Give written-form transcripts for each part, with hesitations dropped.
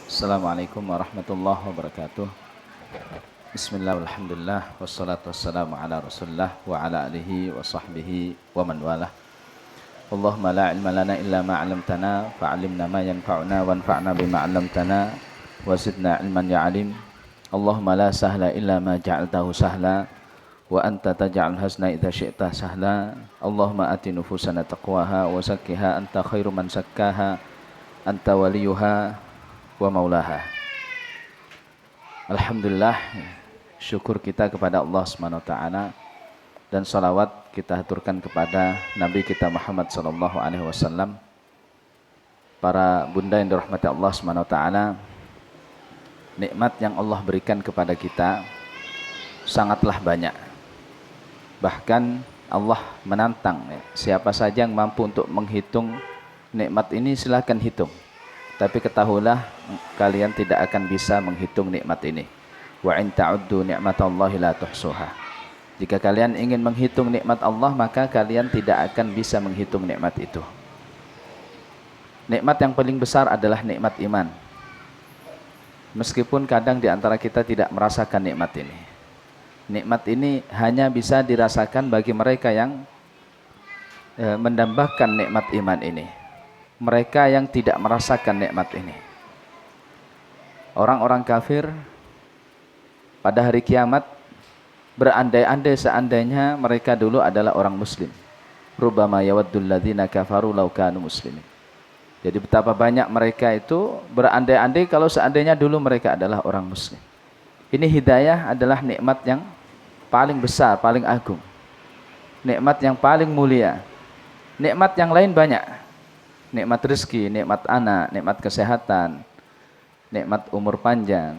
Assalamualaikum warahmatullahi wabarakatuh. Bismillah, alhamdulillah, wassalatu wassalamu ala rasulullah wa ala alihi wa sahbihi wa man walah. Allahumma la ilma lana illa ma 'allamtana fa'allimna ma yanfa'una wanfa'na bima 'allamtana wa zidna ilman ya 'alim. Allahumma la sahla illa ma ja'altahu sahla wa anta taj'al hasna idza syi'ta sahla. Allahumma ati nufusana taqwaha wa zakkiha anta khairu man zakkaha anta waliyuha wa maulaha. Alhamdulillah, syukur kita kepada Allah Subhanahu wa taala dan salawat kita haturkan kepada Nabi kita Muhammad sallallahu alaihi wasallam. Para bunda yang dirahmati Allah Subhanahu wa taala, nikmat yang Allah berikan kepada kita sangatlah banyak. Bahkan Allah menantang siapa saja yang mampu untuk menghitung nikmat ini, silahkan hitung. Tapi ketahuilah kalian tidak akan bisa menghitung nikmat ini. Wa in ta'uddu ni'matallahi la tuhsuha. Jika kalian ingin menghitung nikmat Allah, maka kalian tidak akan bisa menghitung nikmat itu. Nikmat yang paling besar adalah nikmat iman. Meskipun kadang di antara kita tidak merasakan nikmat ini. Nikmat ini hanya bisa dirasakan bagi mereka yang mendambakan nikmat iman ini. Mereka yang tidak merasakan nikmat ini. Orang-orang kafir pada hari kiamat berandai-andai seandainya mereka dulu adalah orang muslim. Rubbama yawaddul ladzina kafaru law kanu muslimin. Jadi betapa banyak mereka itu berandai-andai kalau seandainya dulu mereka adalah orang muslim. Ini hidayah adalah nikmat yang paling besar, paling agung. Nikmat yang paling mulia. Nikmat yang lain banyak. Nikmat rezeki, nikmat anak, nikmat kesehatan, nikmat umur panjang,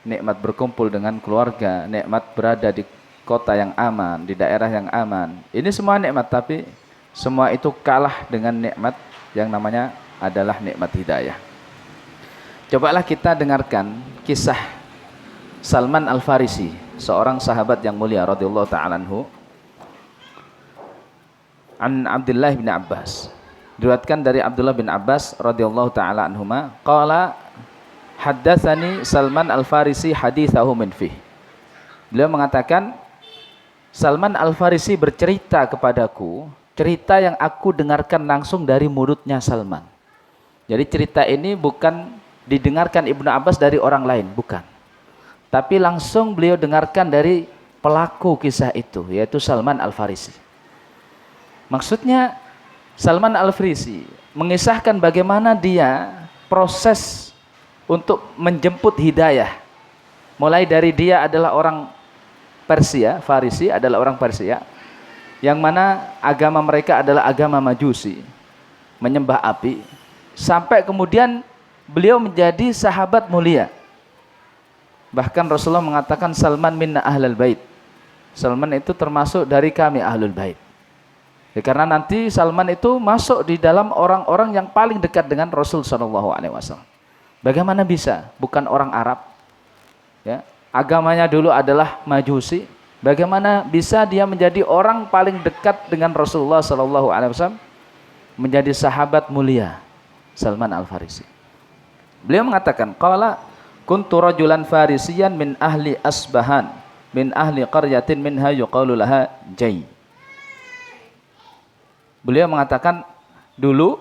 nikmat berkumpul dengan keluarga, nikmat berada di kota yang aman, di daerah yang aman. Ini semua nikmat, tapi semua itu kalah dengan nikmat yang namanya adalah nikmat hidayah. Cobalah kita dengarkan kisah Salman Al-Farisi, seorang sahabat yang mulia radhiyallahu ta'ala anhu. An Abdullah bin Abbas. Diriwayatkan dari Abdullah bin Abbas radhiyallahu taala anhuma, qala haddatsani Salman Al-Farisi haditsahu min fih. Beliau mengatakan, Salman Al-Farisi bercerita kepadaku cerita yang aku dengarkan langsung dari mulutnya Salman. Jadi cerita ini bukan didengarkan Ibnu Abbas dari orang lain, bukan. Tapi langsung beliau dengarkan dari pelaku kisah itu, yaitu Salman Al-Farisi. Maksudnya Salman Al-Farisi mengisahkan bagaimana dia proses untuk menjemput hidayah. Mulai dari dia adalah orang Persia, Farisi adalah orang Persia, yang mana agama mereka adalah agama Majusi, menyembah api, sampai kemudian beliau menjadi sahabat mulia. Bahkan Rasulullah mengatakan Salman minna ahlul bait. Salman itu termasuk dari kami ahlul bait. Ya, karena nanti Salman itu masuk di dalam orang-orang yang paling dekat dengan Rasul Shallallahu Alaihi Wasallam. Bagaimana bisa? Bukan orang Arab, ya, agamanya dulu adalah Majusi. Bagaimana bisa dia menjadi orang paling dekat dengan Rasulullah Shallallahu Alaihi Wasallam, menjadi sahabat mulia Salman Al-Farisi? Beliau mengatakan, qala kuntu rajulan farisiyan min ahli Asbahan, min ahli qaryatin minha yuqalu laha Jai. Beliau mengatakan, dulu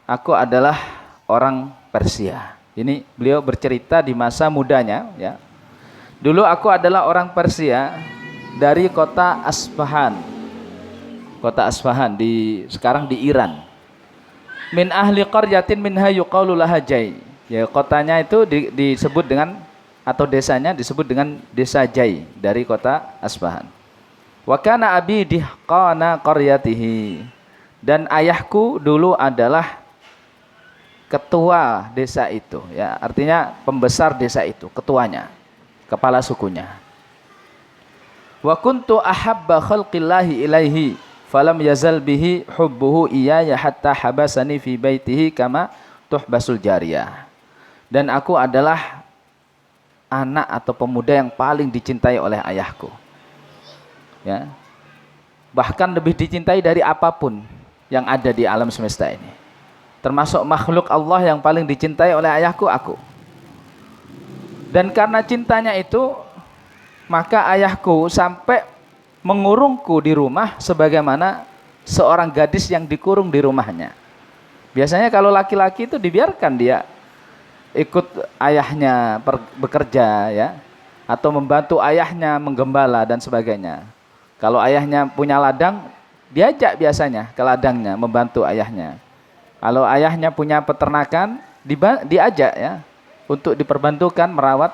aku adalah orang Persia. Ini beliau bercerita di masa mudanya, ya. Dulu aku adalah orang Persia dari kota Asbahan. Kota Asbahan sekarang di Iran. Min ahli qaryatin minha yuqalu laha Jai. Ya, kotanya itu disebut dengan, atau desanya disebut dengan desa Jai dari kota Asbahan. Wa kana abi dihqana qaryatihi. Dan ayahku dulu adalah ketua desa itu, ya, artinya pembesar desa itu, ketuanya, kepala sukunya. Wa kuntu ahabba khalqillahi ilaihi falam yazal bihi hubbuhu iyaya hatta habasani fi baitihi kama tuhbasul jariyah. Dan aku adalah anak atau pemuda yang paling dicintai oleh ayahku, ya, bahkan lebih dicintai dari apapun yang ada di alam semesta ini. Termasuk makhluk Allah yang paling dicintai oleh ayahku, aku. Dan karena cintanya itu, maka ayahku sampai mengurungku di rumah sebagaimana seorang gadis yang dikurung di rumahnya. Biasanya kalau laki-laki itu dibiarkan dia ikut ayahnya bekerja ya, atau membantu ayahnya menggembala dan sebagainya. Kalau ayahnya punya ladang, diajak biasanya ke ladangnya membantu ayahnya. Kalau ayahnya punya peternakan, diajak ya untuk diperbantukan merawat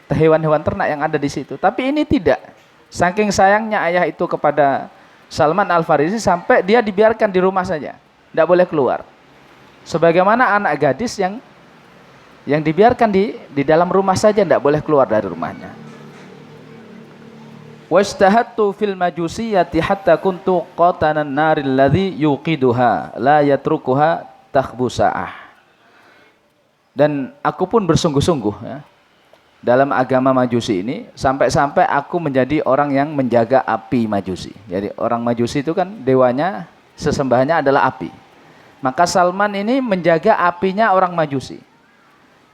hewan-hewan ternak yang ada di situ. Tapi ini tidak. Saking sayangnya ayah itu kepada Salman Al-Farisi sampai dia dibiarkan di rumah saja, tidak boleh keluar. Sebagaimana anak gadis yang dibiarkan di dalam rumah saja, tidak boleh keluar dari rumahnya. Wajtahattu fil majusiyati hatta kuntu qatanan naril ladzi yuqiduha la yatrukuha takhbusa'ah. Dan aku pun bersungguh-sungguh ya, dalam agama Majusi ini, sampai-sampai aku menjadi orang yang menjaga api Majusi. Jadi orang Majusi itu kan dewanya, sesembahannya adalah api. Maka Salman ini menjaga apinya orang Majusi,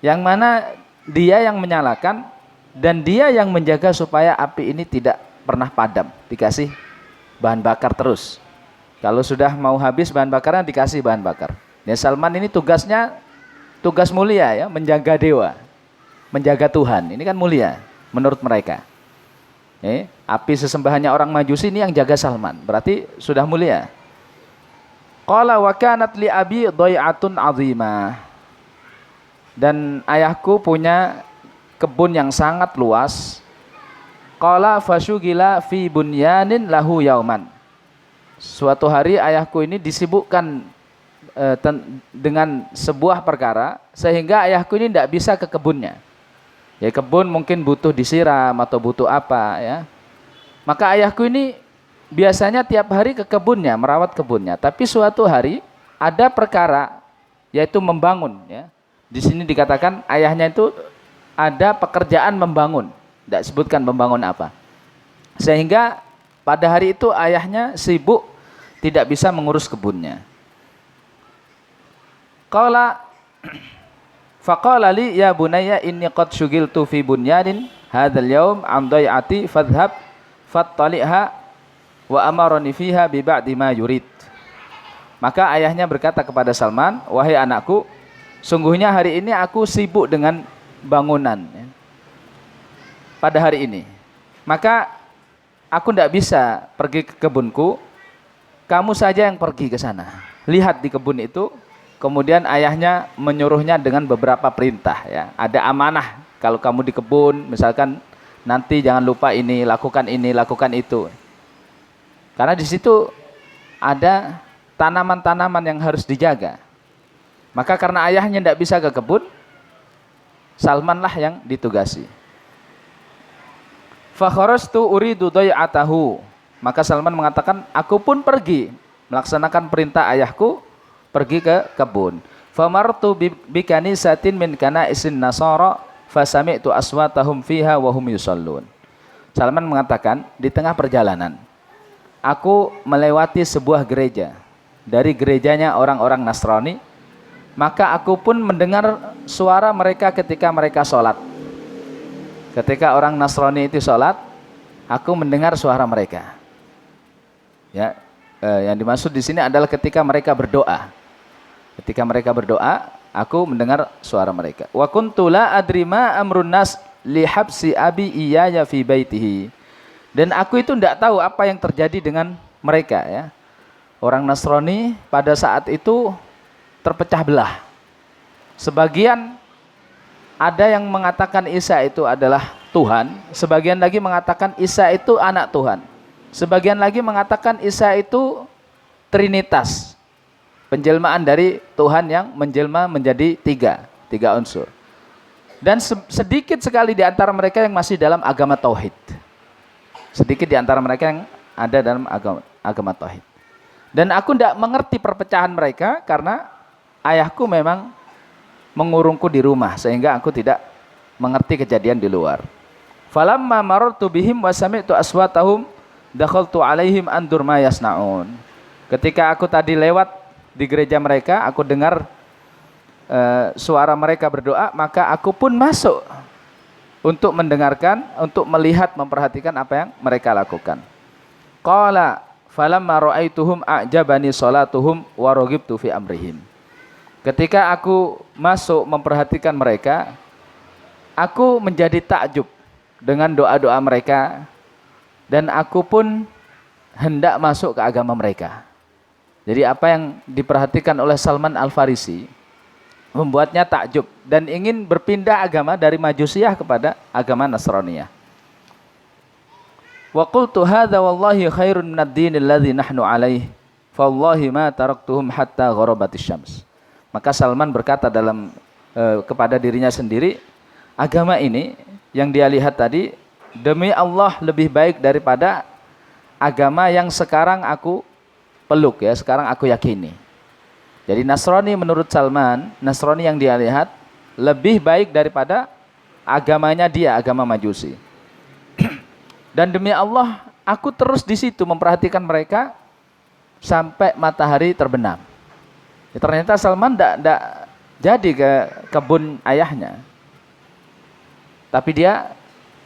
yang mana dia yang menyalakan dan dia yang menjaga supaya api ini tidak pernah padam. Dikasih bahan bakar terus. Kalau sudah mau habis bahan bakarnya, dikasih bahan bakar. Ya, Salman ini tugas mulia ya, menjaga dewa, menjaga Tuhan. Ini kan mulia menurut mereka. Api sesembahannya orang Majusi ini yang jaga Salman, berarti sudah mulia. Qala wa kanat li abi dhai'atun 'azimah. Dan ayahku punya kebun yang sangat luas. Qala fasyugila fi bunyanin lahu yauman. Suatu hari ayahku ini disibukkan dengan sebuah perkara sehingga ayahku ini tidak bisa ke kebunnya. Ya, kebun mungkin butuh disiram atau butuh apa ya. Maka ayahku ini biasanya tiap hari ke kebunnya, merawat kebunnya. Tapi suatu hari ada perkara, yaitu membangun ya. Di sini dikatakan ayahnya itu ada pekerjaan membangun, tidak sebutkan membangun apa. Sehingga pada hari itu ayahnya sibuk, tidak bisa mengurus kebunnya. Faqala li ya bunayya inni qad syugiltu fi bunyanin hadzal yaum an dhai'ati fadhhab fattali'ha wa amarani fiha bi ba'di ma yurid. Maka ayahnya berkata kepada Salman, wahai anakku, sungguhnya hari ini aku sibuk dengan bangunan ya, pada hari ini. Maka aku tidak bisa pergi ke kebunku, kamu saja yang pergi ke sana. Lihat di kebun itu. Kemudian ayahnya menyuruhnya dengan beberapa perintah ya. Ada amanah kalau kamu di kebun, misalkan nanti jangan lupa ini, lakukan itu. Karena di situ ada tanaman-tanaman yang harus dijaga. Maka karena ayahnya tidak bisa ke kebun, Salmanlah yang ditugasi. Fa kharastu uridu dhai'atahu. Maka Salman mengatakan, aku pun pergi melaksanakan perintah ayahku, pergi ke kebun. Famartu bi kanisatin min kanaisin nasara fasami'tu aswatahum fiha wa hum yusallun. Salman mengatakan, di tengah perjalanan aku melewati sebuah gereja dari gerejanya orang-orang Nasrani, maka aku pun mendengar suara mereka ketika mereka sholat. Ketika orang Nasrani itu sholat, aku mendengar suara mereka. Ya, yang dimaksud di sini adalah ketika mereka berdoa. Ketika mereka berdoa, aku mendengar suara mereka. Wa kuntu la adri ma amrun nas li habsi abi iyaya fi baitihi. Dan aku itu tidak tahu apa yang terjadi dengan mereka ya. Orang Nasrani pada saat itu terpecah belah. Sebagian ada yang mengatakan Isa itu adalah Tuhan, sebagian lagi mengatakan Isa itu anak Tuhan. Sebagian lagi mengatakan Isa itu Trinitas. Penjelmaan dari Tuhan yang menjelma menjadi tiga unsur. Dan sedikit sekali di antara mereka yang masih dalam agama tauhid. Sedikit di antara mereka yang ada dalam agama tauhid. Dan aku tidak mengerti perpecahan mereka karena ayahku memang mengurungku di rumah sehingga aku tidak mengerti kejadian di luar. Falamma marartu bihim wa sami'tu aswatahum dakhaltu alaihim andur ma yasnaun. Ketika aku tadi lewat di gereja mereka, aku dengar suara mereka berdoa, maka aku pun masuk untuk mendengarkan, untuk melihat, memperhatikan apa yang mereka lakukan. Qala falamma ra'aituhum a'jabani salatuhum wa raghibtu fi amrihim. Ketika aku masuk memperhatikan mereka, aku menjadi takjub dengan doa-doa mereka dan aku pun hendak masuk ke agama mereka. Jadi apa yang diperhatikan oleh Salman Al-Farisi membuatnya takjub dan ingin berpindah agama dari Majusiyah kepada agama Nasraniyah. Wa qultu hadza wallahi khairun minad dinil ladzi nahnu alaihi fa wallahi ma taraktuhum hatta gharabatis syams. Maka Salman berkata kepada dirinya sendiri, agama ini yang dia lihat tadi demi Allah lebih baik daripada agama yang sekarang aku peluk, ya, sekarang aku yakini. Jadi Nasrani menurut Salman, Nasrani yang dia lihat lebih baik daripada agamanya dia, agama Majusi. Dan demi Allah, aku terus di situ memperhatikan mereka sampai matahari terbenam. Ya, ternyata Salman tidak jadi ke kebun ayahnya, tapi dia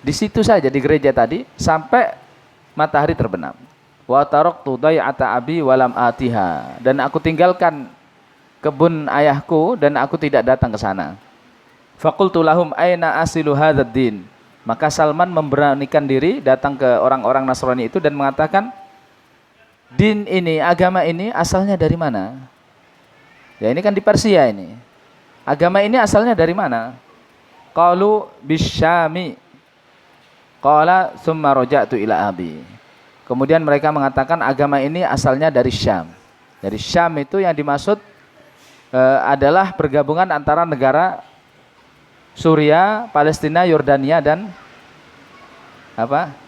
di situ saja di gereja tadi sampai matahari terbenam. Wa taraktu dai'ata abi walam atiha, dan aku tinggalkan kebun ayahku dan aku tidak datang ke sana. Faqultu lahum aina asilu hadzal din. Maka Salman memberanikan diri datang ke orang-orang Nasrani itu dan mengatakan, din ini, agama ini asalnya dari mana? Ya, ini kan di Persia ini. Agama ini asalnya dari mana? Qalu bisyami. Qala summa raja'tu ila abi. Kemudian mereka mengatakan agama ini asalnya dari Syam. Dari Syam itu yang dimaksud adalah pergabungan antara negara Suria, Palestina, Yordania dan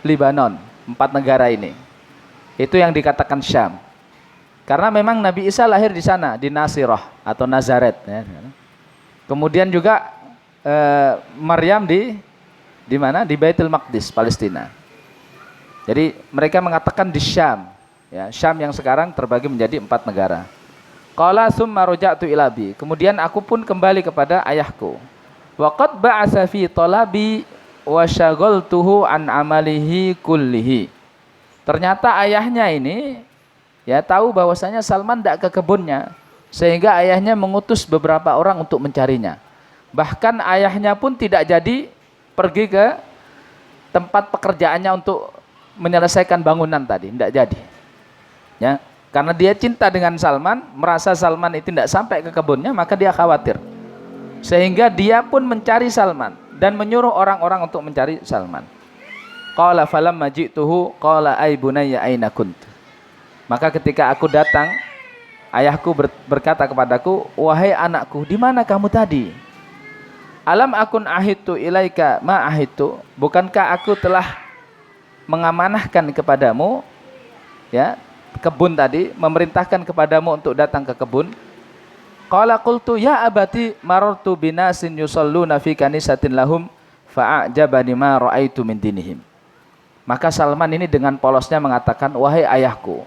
Libanon. 4 negara ini. Itu yang dikatakan Syam. Karena memang Nabi Isa lahir di sana, di Nasirah atau Nazaret. Ya. Kemudian juga Maryam di mana? Di Baitul Maqdis, Palestina. Jadi mereka mengatakan di Syam. Ya, Syam yang sekarang terbagi menjadi 4 negara. Qala summa raja'tu ila abi. Kemudian aku pun kembali kepada ayahku. Wa qad ba'atsa fi talabi wa syaghaltuhu an amalihi kullihi. Ternyata ayahnya ini ya tahu bahwasanya Salman tidak ke kebunnya, sehingga ayahnya mengutus beberapa orang untuk mencarinya. Bahkan ayahnya pun tidak jadi pergi ke tempat pekerjaannya untuk menyelesaikan bangunan tadi, tidak jadi. Ya, karena dia cinta dengan Salman, merasa Salman itu tidak sampai ke kebunnya, maka dia khawatir. Sehingga dia pun mencari Salman dan menyuruh orang-orang untuk mencari Salman. Qala falamma ji'tuhu qala ay bunayya aina kunt. Maka ketika aku datang, ayahku berkata kepadaku, wahai anakku, di mana kamu tadi? Alam akun ahidtu ilaika ma ahidtu. Bukankah aku telah mengamanahkan kepadamu, ya, kebun tadi, memerintahkan kepadamu untuk datang ke kebun? Qala qultu ya abati marartu binasin yusalluna fi kanisatin lahum fa'ajabani ma ra'aitu min dinihim. Maka Salman ini dengan polosnya mengatakan, wahai ayahku,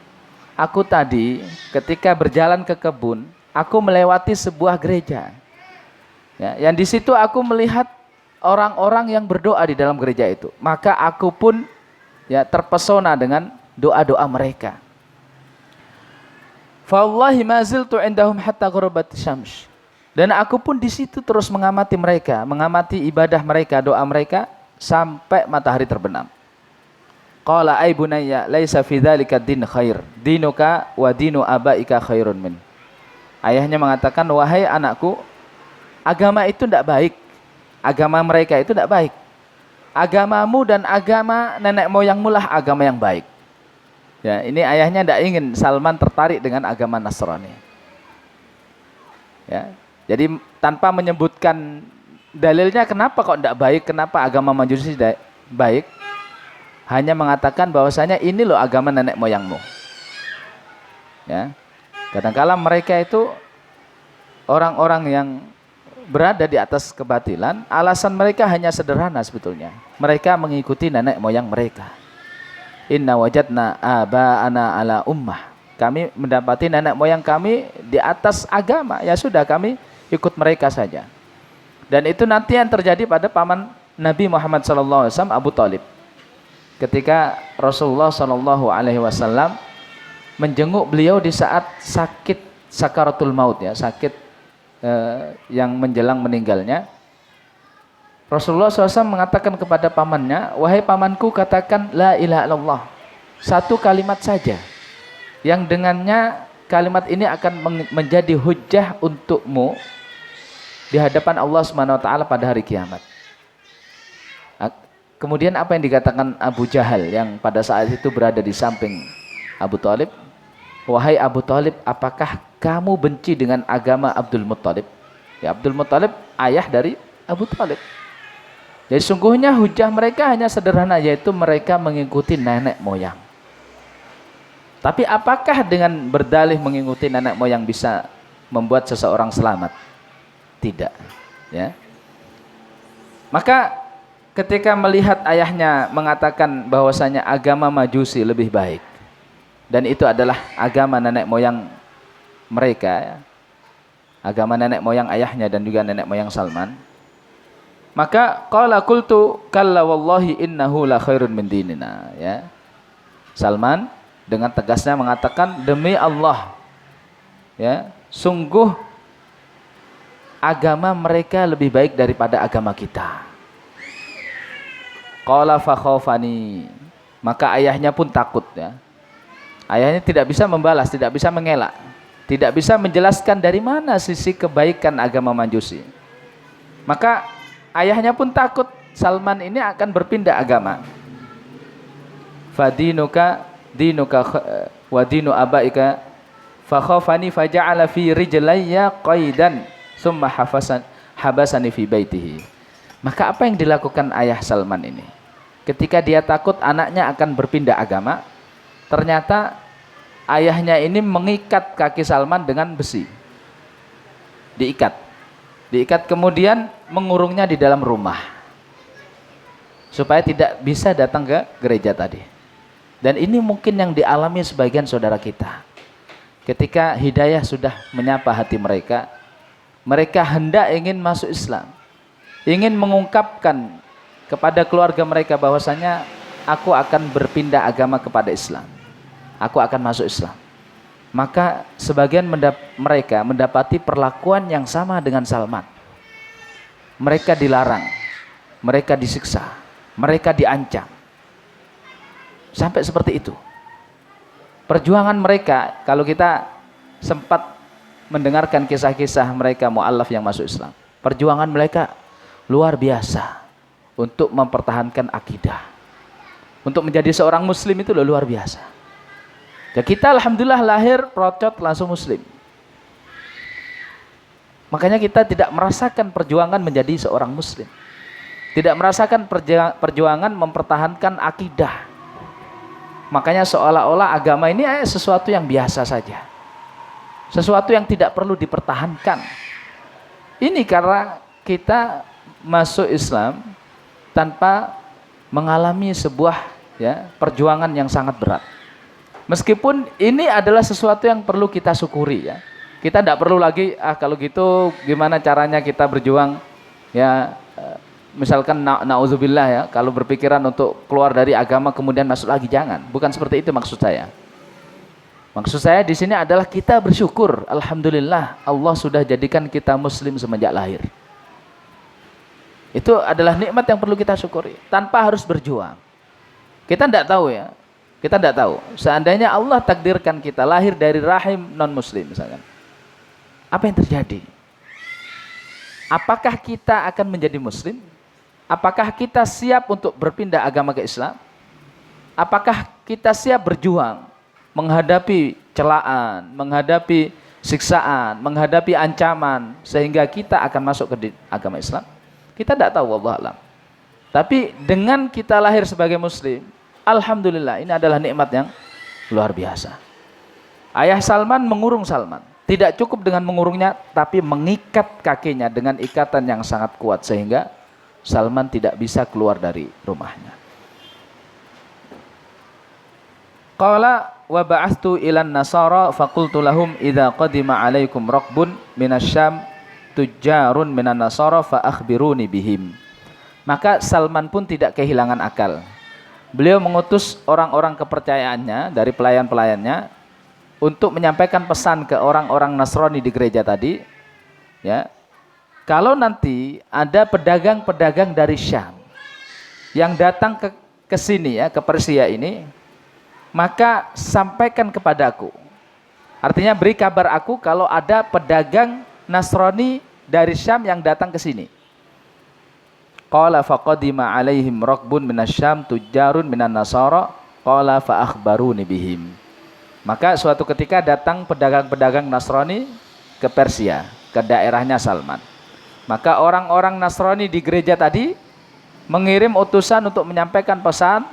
aku tadi ketika berjalan ke kebun, aku melewati sebuah gereja. Ya, yang di situ aku melihat orang-orang yang berdoa di dalam gereja itu. Maka aku pun ya terpesona dengan doa-doa mereka. Fa wallahi ma ziltu indahum hatta gharabatis syams. Dan aku pun di situ terus mengamati mereka, mengamati ibadah mereka, doa mereka sampai matahari terbenam. Qala ay bunayya laisa fi dzalika din khair. Dinuka wa dinu abaika khairun min. Ayahnya mengatakan, wahai anakku, agama itu tidak baik. Agama mereka itu tidak baik. Agamamu dan agama nenek moyangmu lah agama yang baik. Ya, ini ayahnya tidak ingin Salman tertarik dengan agama Nasrani. Ya, jadi tanpa menyebutkan dalilnya kenapa kok tidak baik, kenapa agama Majusi tidak baik, hanya mengatakan bahwasanya ini loh agama nenek moyangmu. Ya, kadang-kala mereka itu orang-orang yang berada di atas kebatilan, alasan mereka hanya sederhana sebetulnya. Mereka mengikuti nenek moyang mereka. Inna wajadna aba'ana ala ummah. Kami mendapati nenek moyang kami di atas agama. Ya sudah, kami ikut mereka saja. Dan itu nanti yang terjadi pada paman Nabi Muhammad SAW Abu Thalib. Ketika Rasulullah SAW menjenguk beliau di saat sakit sakaratul maut, ya, sakit yang menjelang meninggalnya, Rasulullah SAW mengatakan kepada pamannya, wahai pamanku, katakan la ilaha illallah, satu kalimat saja yang dengannya kalimat ini akan menjadi hujjah untukmu di hadapan Allah Subhanahu wa taala pada hari kiamat. Kemudian apa yang dikatakan Abu Jahal yang pada saat itu berada di samping Abu Thalib? Wahai Abu Thalib, apakah kamu benci dengan agama Abdul Muttalib? Ya, Abdul Muttalib ayah dari Abu Thalib. Jadi sungguhnya hujah mereka hanya sederhana, yaitu mereka mengikuti nenek moyang. Tapi apakah dengan berdalih mengikuti nenek moyang bisa membuat seseorang selamat? Tidak, ya. Maka ketika melihat ayahnya mengatakan bahwasanya agama Majusi lebih baik, dan itu adalah agama nenek moyang mereka, ya, agama nenek moyang ayahnya dan juga nenek moyang Salman, maka qala qultu kalla wallahi innahu la khairun min dinina, ya. Salman dengan tegasnya mengatakan, demi Allah, ya, sungguh agama mereka lebih baik daripada agama kita. Qala fa khawfani, maka ayahnya pun takut, ya. Ayahnya tidak bisa membalas, tidak bisa mengelak, tidak bisa menjelaskan dari mana sisi kebaikan agama Majusi. Maka ayahnya pun takut Salman ini akan berpindah agama. Fadinuka dinuka wa dinu abaika fa khawfani faja'ala fi rijlayya qaidan summa habasani fi baitihi. Maka apa yang dilakukan ayah Salman ini? Ketika dia takut anaknya akan berpindah agama, ternyata ayahnya ini mengikat kaki Salman dengan besi. Diikat kemudian mengurungnya di dalam rumah supaya tidak bisa datang ke gereja tadi. Dan ini mungkin yang dialami sebagian saudara kita. Ketika hidayah sudah menyapa hati mereka, mereka hendak ingin masuk Islam, ingin mengungkapkan kepada keluarga mereka bahwasanya aku akan berpindah agama kepada Islam, aku akan masuk Islam. Maka sebagian mereka mendapati perlakuan yang sama dengan Salman. Mereka dilarang, mereka disiksa, mereka diancam, sampai seperti itu. Perjuangan mereka, kalau kita sempat mendengarkan kisah-kisah mereka mu'allaf yang masuk Islam, perjuangan mereka luar biasa untuk mempertahankan akidah, untuk menjadi seorang muslim itu luar biasa. Ya, kita alhamdulillah lahir procot langsung muslim. Makanya kita tidak merasakan perjuangan menjadi seorang muslim, tidak merasakan perjuangan mempertahankan akidah. Makanya seolah-olah agama ini sesuatu yang biasa saja, sesuatu yang tidak perlu dipertahankan. Ini karena kita masuk Islam tanpa mengalami sebuah, ya, perjuangan yang sangat berat. Meskipun ini adalah sesuatu yang perlu kita syukuri, ya. Kita tidak perlu lagi, kalau gitu gimana caranya kita berjuang, ya, misalkan na'udzubillah, ya, kalau berpikiran untuk keluar dari agama kemudian masuk lagi, jangan. Bukan seperti itu maksud saya. Maksud saya di sini adalah kita bersyukur, alhamdulillah Allah sudah jadikan kita muslim semenjak lahir. Itu adalah nikmat yang perlu kita syukuri tanpa harus berjuang. Kita tidak tahu, ya. Kita tidak tahu. Seandainya Allah takdirkan kita lahir dari rahim non muslim misalkan, apa yang terjadi? Apakah kita akan menjadi muslim? Apakah kita siap untuk berpindah agama ke Islam? Apakah kita siap berjuang menghadapi celaan, menghadapi siksaan, menghadapi ancaman sehingga kita akan masuk ke agama Islam? Kita tidak tahu, wallahu a'lam. Tapi dengan kita lahir sebagai muslim, alhamdulillah, ini adalah nikmat yang luar biasa. Ayah Salman mengurung Salman. Tidak cukup dengan mengurungnya, tapi mengikat kakinya dengan ikatan yang sangat kuat sehingga Salman tidak bisa keluar dari rumahnya. Qala wa ba'athtu ilan nasara faqultu lahum idza qadima alaikum raqbun minasyam tujjarun minan nasara fa akhbiruni bihim Maka Salman pun tidak kehilangan akal. Beliau mengutus orang-orang kepercayaannya dari pelayan-pelayannya untuk menyampaikan pesan ke orang-orang Nasrani di gereja tadi, ya. Kalau nanti ada pedagang-pedagang dari Syam yang datang ke sini ya, ke Persia ini, maka sampaikan kepadaku. Artinya beri kabar aku kalau ada pedagang Nasrani dari Syam yang datang ke sini. Qala faqadima alaihim rakbun minasyam tujarun minan nasara qala fa akhbaruni bihim. Maka suatu ketika datang pedagang-pedagang Nasrani ke Persia, ke daerahnya Salman. Maka orang-orang Nasrani di gereja tadi mengirim utusan untuk menyampaikan pesan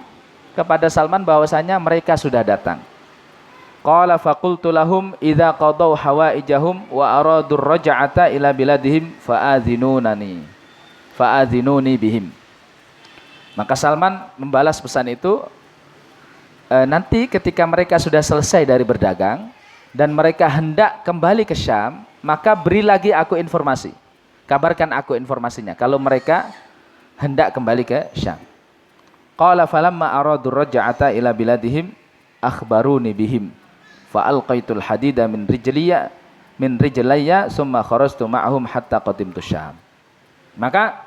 kepada Salman bahwasanya mereka sudah datang. Qala faqultu lahum idza qadaw hawaijahum wa aradur raj'ata ila biladihim fa'adzinuni bihim. Maka Salman membalas pesan itu, nanti ketika mereka sudah selesai dari berdagang dan mereka hendak kembali ke Syam, maka beri lagi aku informasi. Kabarkan aku informasinya kalau mereka hendak kembali ke Syam. Qala falamma aradur raj'ata ila biladihim akhbaruni bihim fa alqaitul hadida min rijlayya summa kharastu ma'ahum hatta qadimtu Syam. Maka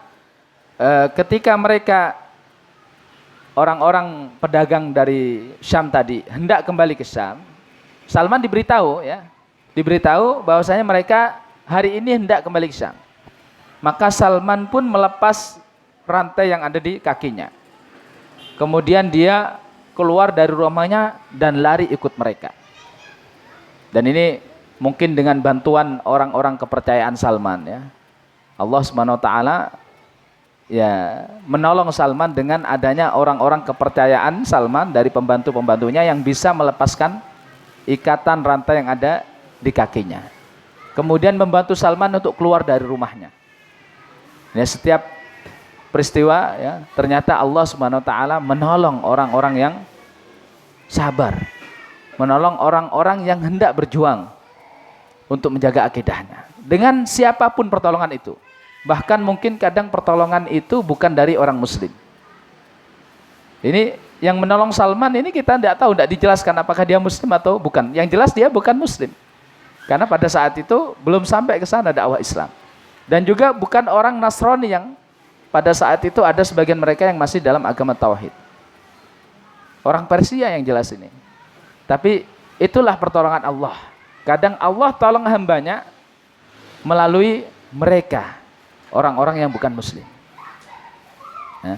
ketika mereka orang-orang pedagang dari Syam tadi hendak kembali ke Syam, Salman diberitahu bahwasanya mereka hari ini hendak kembali ke Syam. Maka Salman pun melepas rantai yang ada di kakinya. Kemudian dia keluar dari rumahnya dan lari ikut mereka. Dan ini mungkin dengan bantuan orang-orang kepercayaan Salman ya. Allah Subhanahu wa taala ya menolong Salman dengan adanya orang-orang kepercayaan Salman dari pembantu-pembantunya yang bisa melepaskan ikatan rantai yang ada di kakinya. Kemudian membantu Salman untuk keluar dari rumahnya. Ya, setiap peristiwa ya, ternyata Allah Subhanahu wa taala menolong orang-orang yang sabar. Menolong orang-orang yang hendak berjuang untuk menjaga akidahnya. Dengan siapapun pertolongan itu. Bahkan mungkin kadang pertolongan itu bukan dari orang muslim. Ini yang menolong Salman ini kita tidak tahu, tidak dijelaskan apakah dia muslim atau bukan. Yang jelas dia bukan muslim. Karena pada saat itu belum sampai ke sana dakwah Islam. Dan juga bukan orang Nasrani yang pada saat itu ada sebagian mereka yang masih dalam agama Tauhid. Orang Persia yang jelas ini. Tapi itulah pertolongan Allah. Kadang Allah tolong hambanya melalui mereka. Orang-orang yang bukan muslim. Ya.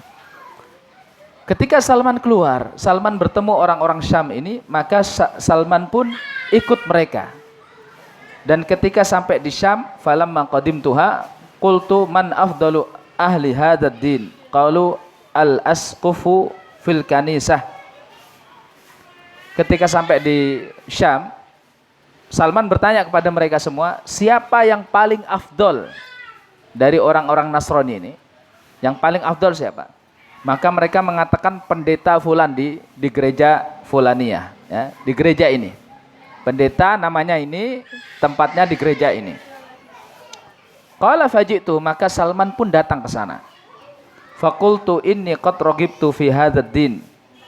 Ketika Salman keluar, Salman bertemu orang-orang Syam ini, maka Salman pun ikut mereka. Dan ketika sampai di Syam, falamma qadimtuha qultu man afdalu ahli hadzal din qalu al-asqufu fil kanisah. Ketika sampai di Syam, Salman bertanya kepada mereka semua, siapa yang paling afdol dari orang-orang Nasrani ini? Yang paling afdol siapa? Maka mereka mengatakan pendeta fulan di gereja Fulaniyah, ya, di gereja ini. Pendeta namanya ini, tempatnya di gereja ini. Qala faji'tu, maka Salman pun datang ke sana. Faqultu inni qad ragibtu fi hadzal din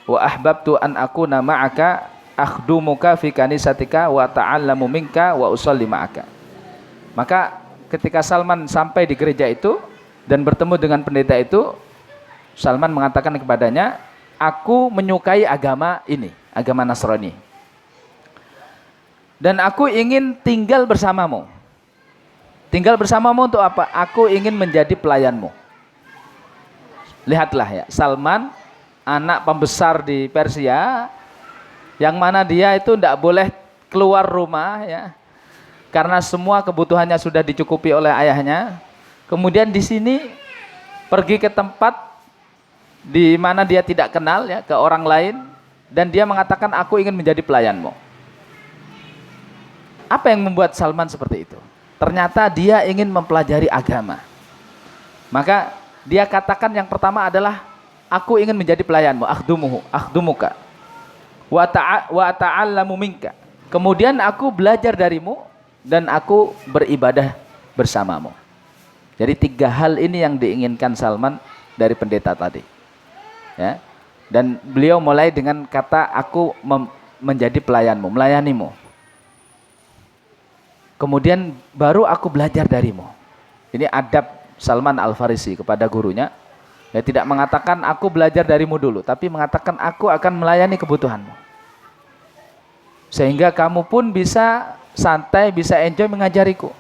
wa ahbabtu an akuna ma'aka akhdumuka fi kanisatika wa ta'allamu minka wa usalli ma'aka. Maka ketika Salman sampai di gereja itu dan bertemu dengan pendeta itu, Salman mengatakan kepadanya, aku menyukai agama ini, agama Nasrani. Dan aku ingin tinggal bersamamu. Tinggal bersamamu untuk apa? Aku ingin menjadi pelayanmu. Lihatlah ya, Salman, anak pembesar di Persia, yang mana dia itu tidak boleh keluar rumah ya, karena semua kebutuhannya sudah dicukupi oleh ayahnya. Kemudian di sini pergi ke tempat di mana dia tidak kenal ya, ke orang lain, dan dia mengatakan aku ingin menjadi pelayanmu. Apa yang membuat Salman seperti itu? Ternyata dia ingin mempelajari agama. Maka dia katakan yang pertama adalah aku ingin menjadi pelayanmu, akhdumuka wa ta'allamu minka. Kemudian aku belajar darimu dan aku beribadah bersamamu. Jadi 3 hal ini yang diinginkan Salman dari pendeta tadi. Ya. Dan beliau mulai dengan kata, aku menjadi pelayanmu, melayanimu. Kemudian baru aku belajar darimu. Ini adab Salman Al-Farisi kepada gurunya. Ya, tidak mengatakan aku belajar darimu dulu, tapi mengatakan aku akan melayani kebutuhanmu. Sehingga kamu pun bisa santai, bisa enjoy mengajariku.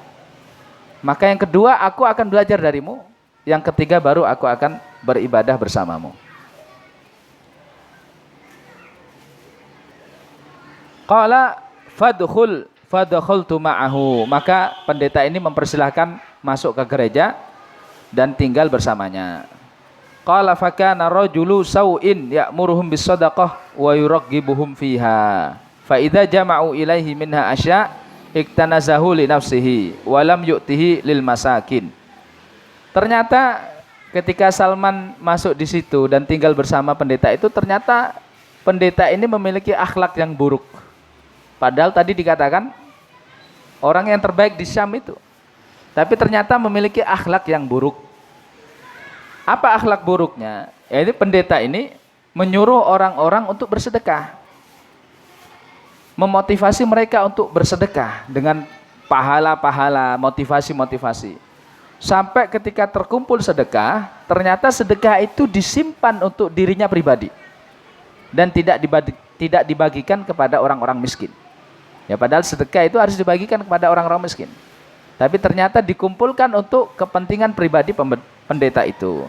Maka yang kedua, aku akan belajar darimu. Yang ketiga, baru aku akan beribadah bersamamu. Qala fadkhultu ma'ahu. Maka pendeta ini mempersilahkan masuk ke gereja dan tinggal bersamanya. Qala fakana rajulu sau'in ya'muruhum bis-shadaqah wa yuraghibuhum fiha. Fa idza jama'u ilaihi minha asya' iktanazahu li nafsihi wa lam yu'tihi lil masakin. Ternyata ketika Salman masuk di situ dan tinggal bersama pendeta itu, ternyata pendeta ini memiliki akhlak yang buruk. Padahal tadi dikatakan orang yang terbaik di Syam itu. Tapi ternyata memiliki akhlak yang buruk. Apa akhlak buruknya? Yaitu pendeta ini menyuruh orang-orang untuk bersedekah. Memotivasi mereka untuk bersedekah dengan pahala-pahala, motivasi-motivasi. Sampai ketika terkumpul sedekah, ternyata sedekah itu disimpan untuk dirinya pribadi. Dan tidak dibagikan kepada orang-orang miskin. Ya, padahal sedekah itu harus dibagikan kepada orang-orang miskin. Tapi ternyata dikumpulkan untuk kepentingan pribadi pendeta itu.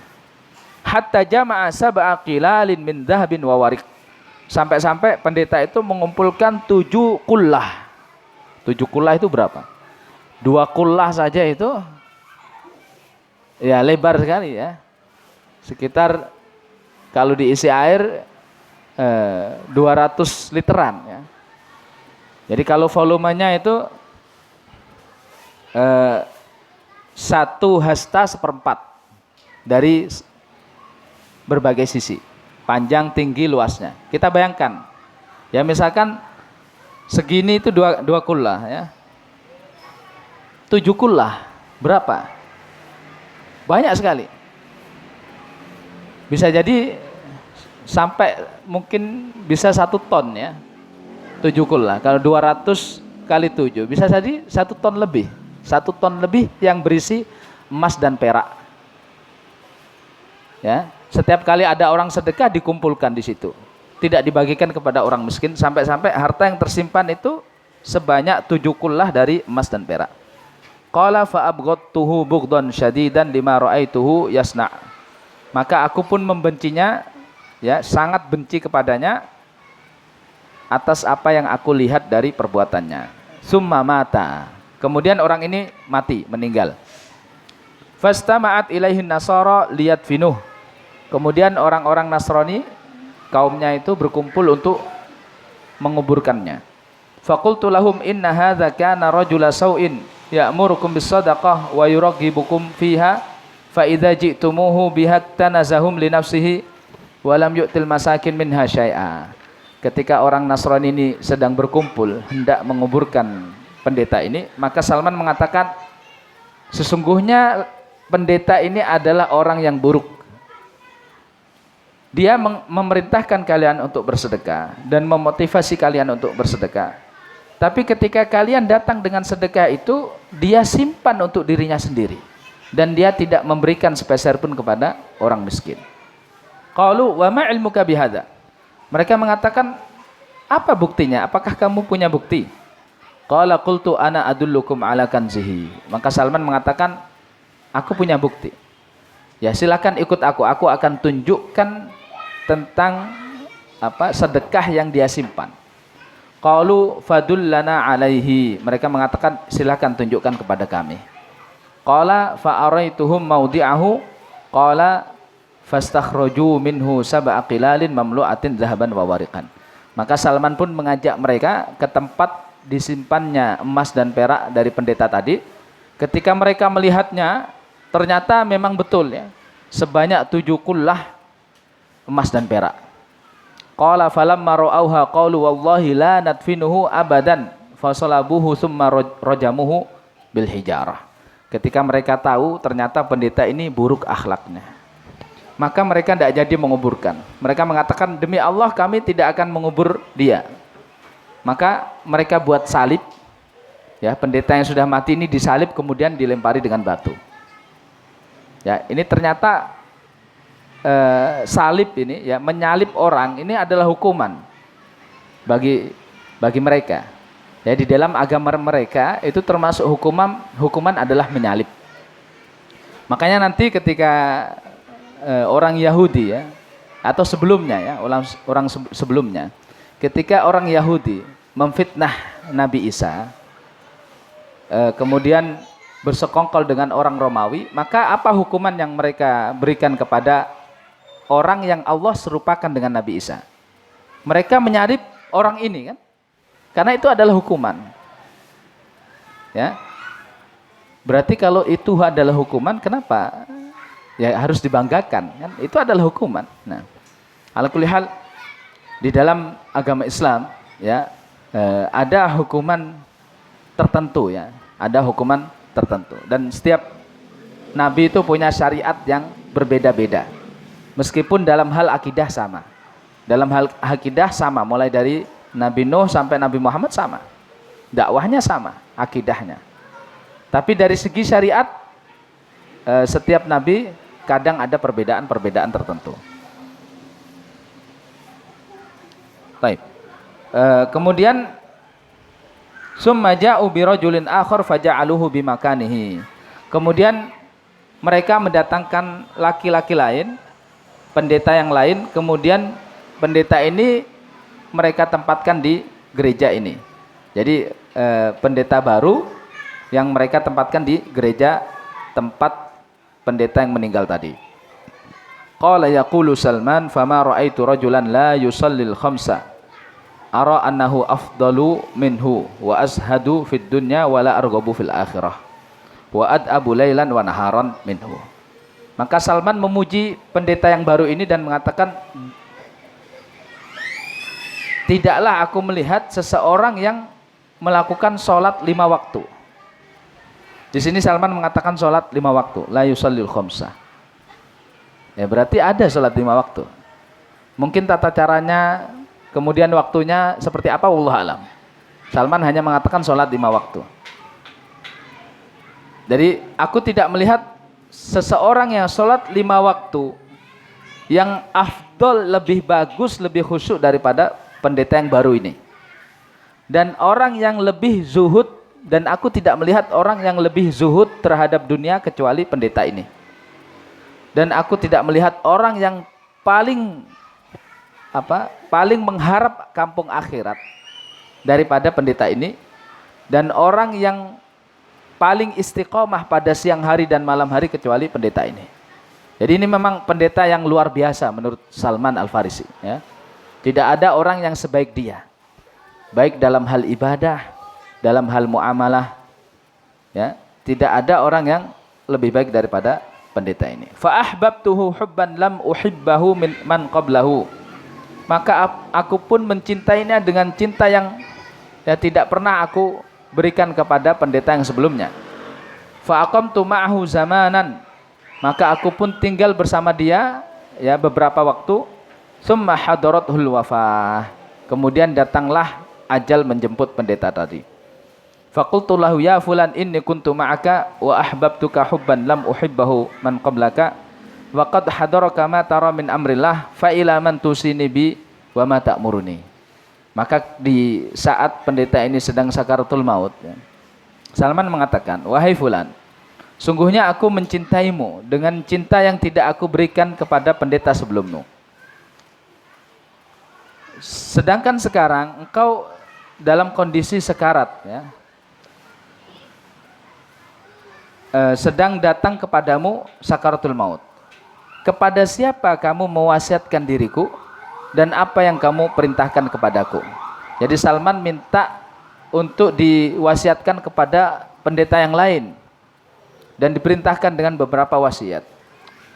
Hatta jama'a sab'a qilalin min dhahabin wa warik. Sampai-sampai pendeta itu mengumpulkan 7 kullah. 7 kullah itu berapa? 2 kullah saja itu ya lebar sekali ya. Sekitar kalau diisi air 200 literan ya. Jadi kalau volumenya itu 1 hasta seperempat dari berbagai sisi, panjang, tinggi, luasnya. Kita bayangkan, ya misalkan segini itu 2 kullah ya, 7 kullah berapa? Banyak sekali. Bisa jadi sampai mungkin bisa 1 ton ya. 7 kullah. Kalau 200 kali 7 bisa jadi 1 ton lebih. 1 ton lebih yang berisi emas dan perak. Ya, setiap kali ada orang sedekah dikumpulkan di situ. Tidak dibagikan kepada orang miskin, sampai-sampai harta yang tersimpan itu sebanyak 7 kullah dari emas dan perak. Qala fa abghadtuhu bughdan syadidan lima ra'aituhu yasna'. Maka aku pun membencinya, ya, sangat benci kepadanya atas apa yang aku lihat dari perbuatannya. Summa mata. Kemudian orang ini mati, meninggal. Fastama'at ilaihin nasara liyadfinuh. Kemudian orang-orang Nasrani, kaumnya itu berkumpul untuk menguburkannya. Faqultu lahum inna hadza kana rajula sau'in ya'murukum bis-shadaqah wa yuraghibukum fiha fa idza ji'tumuhu bihattanazahum li nafsihi wa lam yu'til masakin minha syai'a. Ketika orang Nasrani ini sedang berkumpul hendak menguburkan pendeta ini, maka Salman mengatakan, sesungguhnya pendeta ini adalah orang yang buruk. Dia memerintahkan kalian untuk bersedekah dan memotivasi kalian untuk bersedekah. Tapi ketika kalian datang dengan sedekah itu, dia simpan untuk dirinya sendiri. Dan dia tidak memberikan sepeser pun kepada orang miskin. Qalu wa ma ilmuka bihadza? Mereka mengatakan, apa buktinya? Apakah kamu punya bukti? Qala qultu ana adullukum ala kanzihi. Maka Salman mengatakan, aku punya bukti. Ya silakan ikut aku akan tunjukkan tentang apa sedekah yang dia simpan. Qalu fadullana alaihi. Mereka mengatakan, silakan tunjukkan kepada kami. Qala fa araituhum maudi'ahu. Qala fastakhraju minhu sab'a qilalin mamlu'atin dhahaban wa wariqan. Maka Salman pun mengajak mereka ke tempat disimpannya emas dan perak dari pendeta tadi. Ketika mereka melihatnya, ternyata memang betul ya, sebanyak 7 kullah emas dan perak. Qala falamma ra'auha qalu wallahi la nadfinuhu abadan fasalabuhu thumma rajamuhu bil hijarah. Ketika mereka tahu ternyata pendeta ini buruk akhlaknya, maka mereka tidak jadi menguburkan. Mereka mengatakan, demi Allah kami tidak akan mengubur dia. Maka mereka buat salib, ya, pendeta yang sudah mati ini disalib kemudian dilempari dengan batu. Ya, ini ternyata salib ini, ya, menyalib orang ini adalah hukuman bagi mereka. Ya, di dalam agama mereka itu termasuk hukuman adalah menyalib. Makanya nanti ketika orang Yahudi, ya, atau sebelumnya, ya, orang sebelumnya, ketika orang Yahudi memfitnah Nabi Isa, kemudian bersekongkol dengan orang Romawi, maka apa hukuman yang mereka berikan kepada orang yang Allah serupakan dengan Nabi Isa? Mereka menyalib orang ini, kan? Karena itu adalah hukuman. Ya. Berarti kalau itu adalah hukuman, kenapa ya harus dibanggakan, kan? Itu adalah hukuman. Nah, ala kulli hal, di dalam agama Islam, ya, ada hukuman tertentu, ya, ada hukuman tertentu, dan setiap nabi itu punya syariat yang berbeda-beda, meskipun dalam hal akidah sama. Dalam hal akidah sama, mulai dari Nabi Nuh sampai Nabi Muhammad sama, dakwahnya sama, akidahnya. Tapi dari segi syariat, setiap nabi kadang ada perbedaan-perbedaan tertentu. Baik. Kemudian summa ja'u bi rajulin akhar faja'aluhu bi makanihi. Kemudian mereka mendatangkan laki-laki lain, pendeta yang lain, kemudian pendeta ini mereka tempatkan di gereja ini. Jadi pendeta baru yang mereka tempatkan di gereja tempat pendeta yang meninggal tadi. Qala yaqulu Salman fama ra'aitu rajulan la yusallil khamsa ara annahu afdalu minhu wa azhadu fid dunya wa la arghabu fil akhirah wa ad'abu lailan wa naharan minhu. Maka Salman memuji pendeta yang baru ini dan mengatakan, tidaklah aku melihat seseorang yang melakukan sholat 5 waktu. Di sini Salman mengatakan sholat 5 waktu, la yusallil khamsah. Ya, berarti ada sholat 5 waktu. Mungkin tata caranya, kemudian waktunya seperti apa, wallahu alam. Salman hanya mengatakan sholat 5 waktu. Jadi aku tidak melihat seseorang yang sholat 5 waktu yang afdol, lebih bagus, lebih khusyuk daripada pendeta yang baru ini. Dan orang yang lebih zuhud, dan aku tidak melihat orang yang lebih zuhud terhadap dunia kecuali pendeta ini. Dan aku tidak melihat orang yang paling mengharap kampung akhirat daripada pendeta ini, dan orang yang paling istiqomah pada siang hari dan malam hari kecuali pendeta ini. Jadi ini memang pendeta yang luar biasa menurut Salman Al-Farisi, ya. Tidak ada orang yang sebaik dia, baik dalam hal ibadah, dalam hal muamalah, ya. Tidak ada orang yang lebih baik daripada pendeta ini. Fa ahbabtuhu hubban lam uhibbahu min man qablahu. Maka aku pun mencintainya dengan cinta yang, ya, tidak pernah aku berikan kepada pendeta yang sebelumnya. Fa aqamtu ma'ahu zamanan. Maka aku pun tinggal bersama dia, ya, beberapa waktu. Summa hadarathul wafah. Kemudian datanglah ajal menjemput pendeta tadi. Faqultu lahu ya fulan inni kuntu ma'aka wa ahbabtuka hubban lam uhibbahu man qablaka wa qad hadaraka ma tara min amrillah fa ila man tusini bi wa ma ta'muruni. Maka di saat pendeta ini sedang sakaratul maut, ya, Salman mengatakan, wahai fulan, sungguhnya aku mencintaimu dengan cinta yang tidak aku berikan kepada pendeta sebelummu. Sedangkan sekarang engkau dalam kondisi sekarat, ya, sedang datang kepadamu sakaratul maut. Kepada siapa kamu mewasiatkan diriku dan apa yang kamu perintahkan kepadaku? Jadi Salman minta untuk diwasiatkan kepada pendeta yang lain dan diperintahkan dengan beberapa wasiat.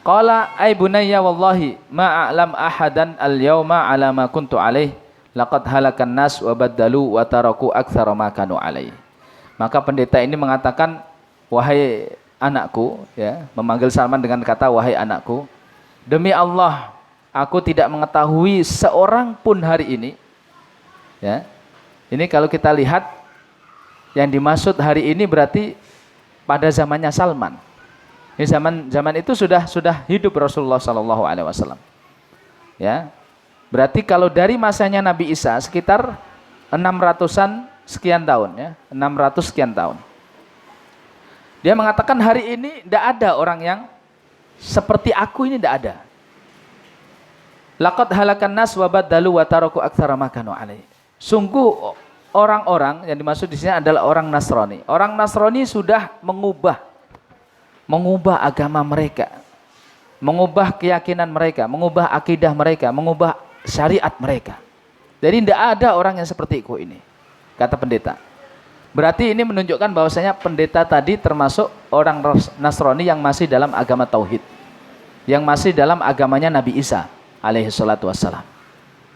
Qala ay bunayya wallahi ma a'lam ahadan al-yawma ala ma kuntu alaih laqad halakan nas wa baddalu wa taraku aktsara ma kanu alaih. Maka pendeta ini mengatakan, wahai anakku, ya, memanggil Salman dengan kata wahai anakku, Demi Allah, aku tidak mengetahui seorang pun hari ini, ya. Ini kalau kita lihat yang dimaksud hari ini berarti pada zamannya Salman. Ini zaman itu sudah hidup Rasulullah Sallallahu Alaihi Wasallam. Ya, berarti kalau dari masanya Nabi Isa sekitar 600-an sekian tahun, ya, 600 sekian tahun. Dia mengatakan hari ini tidak ada orang yang seperti aku ini, tidak ada. Laqad halakan nas wa badalu wa taraku aktsara ma kanu alaihi. Sungguh orang-orang yang dimaksud di sini adalah orang Nasrani. Orang Nasrani sudah mengubah agama mereka, mengubah keyakinan mereka, mengubah akidah mereka, mengubah syariat mereka. Jadi tidak ada orang yang seperti aku ini, kata pendeta. Berarti ini menunjukkan bahwasanya pendeta tadi termasuk orang Nasrani yang masih dalam agama tauhid, yang masih dalam agamanya Nabi Isa alaihi salatu wassalam.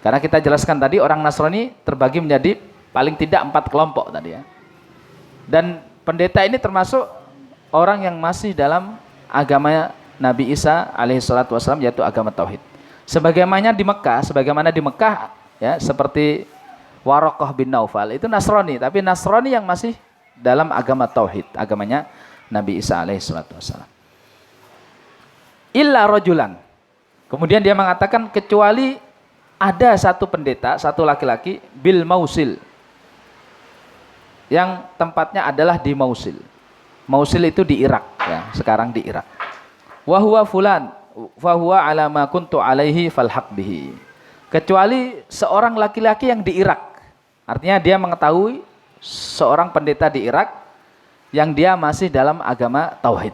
Karena kita jelaskan tadi orang Nasrani terbagi menjadi paling tidak 4 kelompok tadi, ya. Dan pendeta ini termasuk orang yang masih dalam agama Nabi Isa alaihi salatu wassalam, yaitu agama tauhid. Sebagaimana di Mekah, ya, seperti Waraqah bin Naufal itu Nasrani, tapi Nasrani yang masih dalam agama tauhid, agamanya Nabi Isa alaihi salatu wassalam. Illa rajulan. Kemudian dia mengatakan kecuali ada satu pendeta, satu laki-laki bil Mausil, yang tempatnya adalah di Mausil. Mausil itu di Irak, ya, sekarang di Irak. Wa huwa fulan fa huwa ala ma kuntu alaihi falhaq bihi. Kecuali seorang laki-laki yang di Irak. Artinya dia mengetahui seorang pendeta di Irak yang dia masih dalam agama tauhid.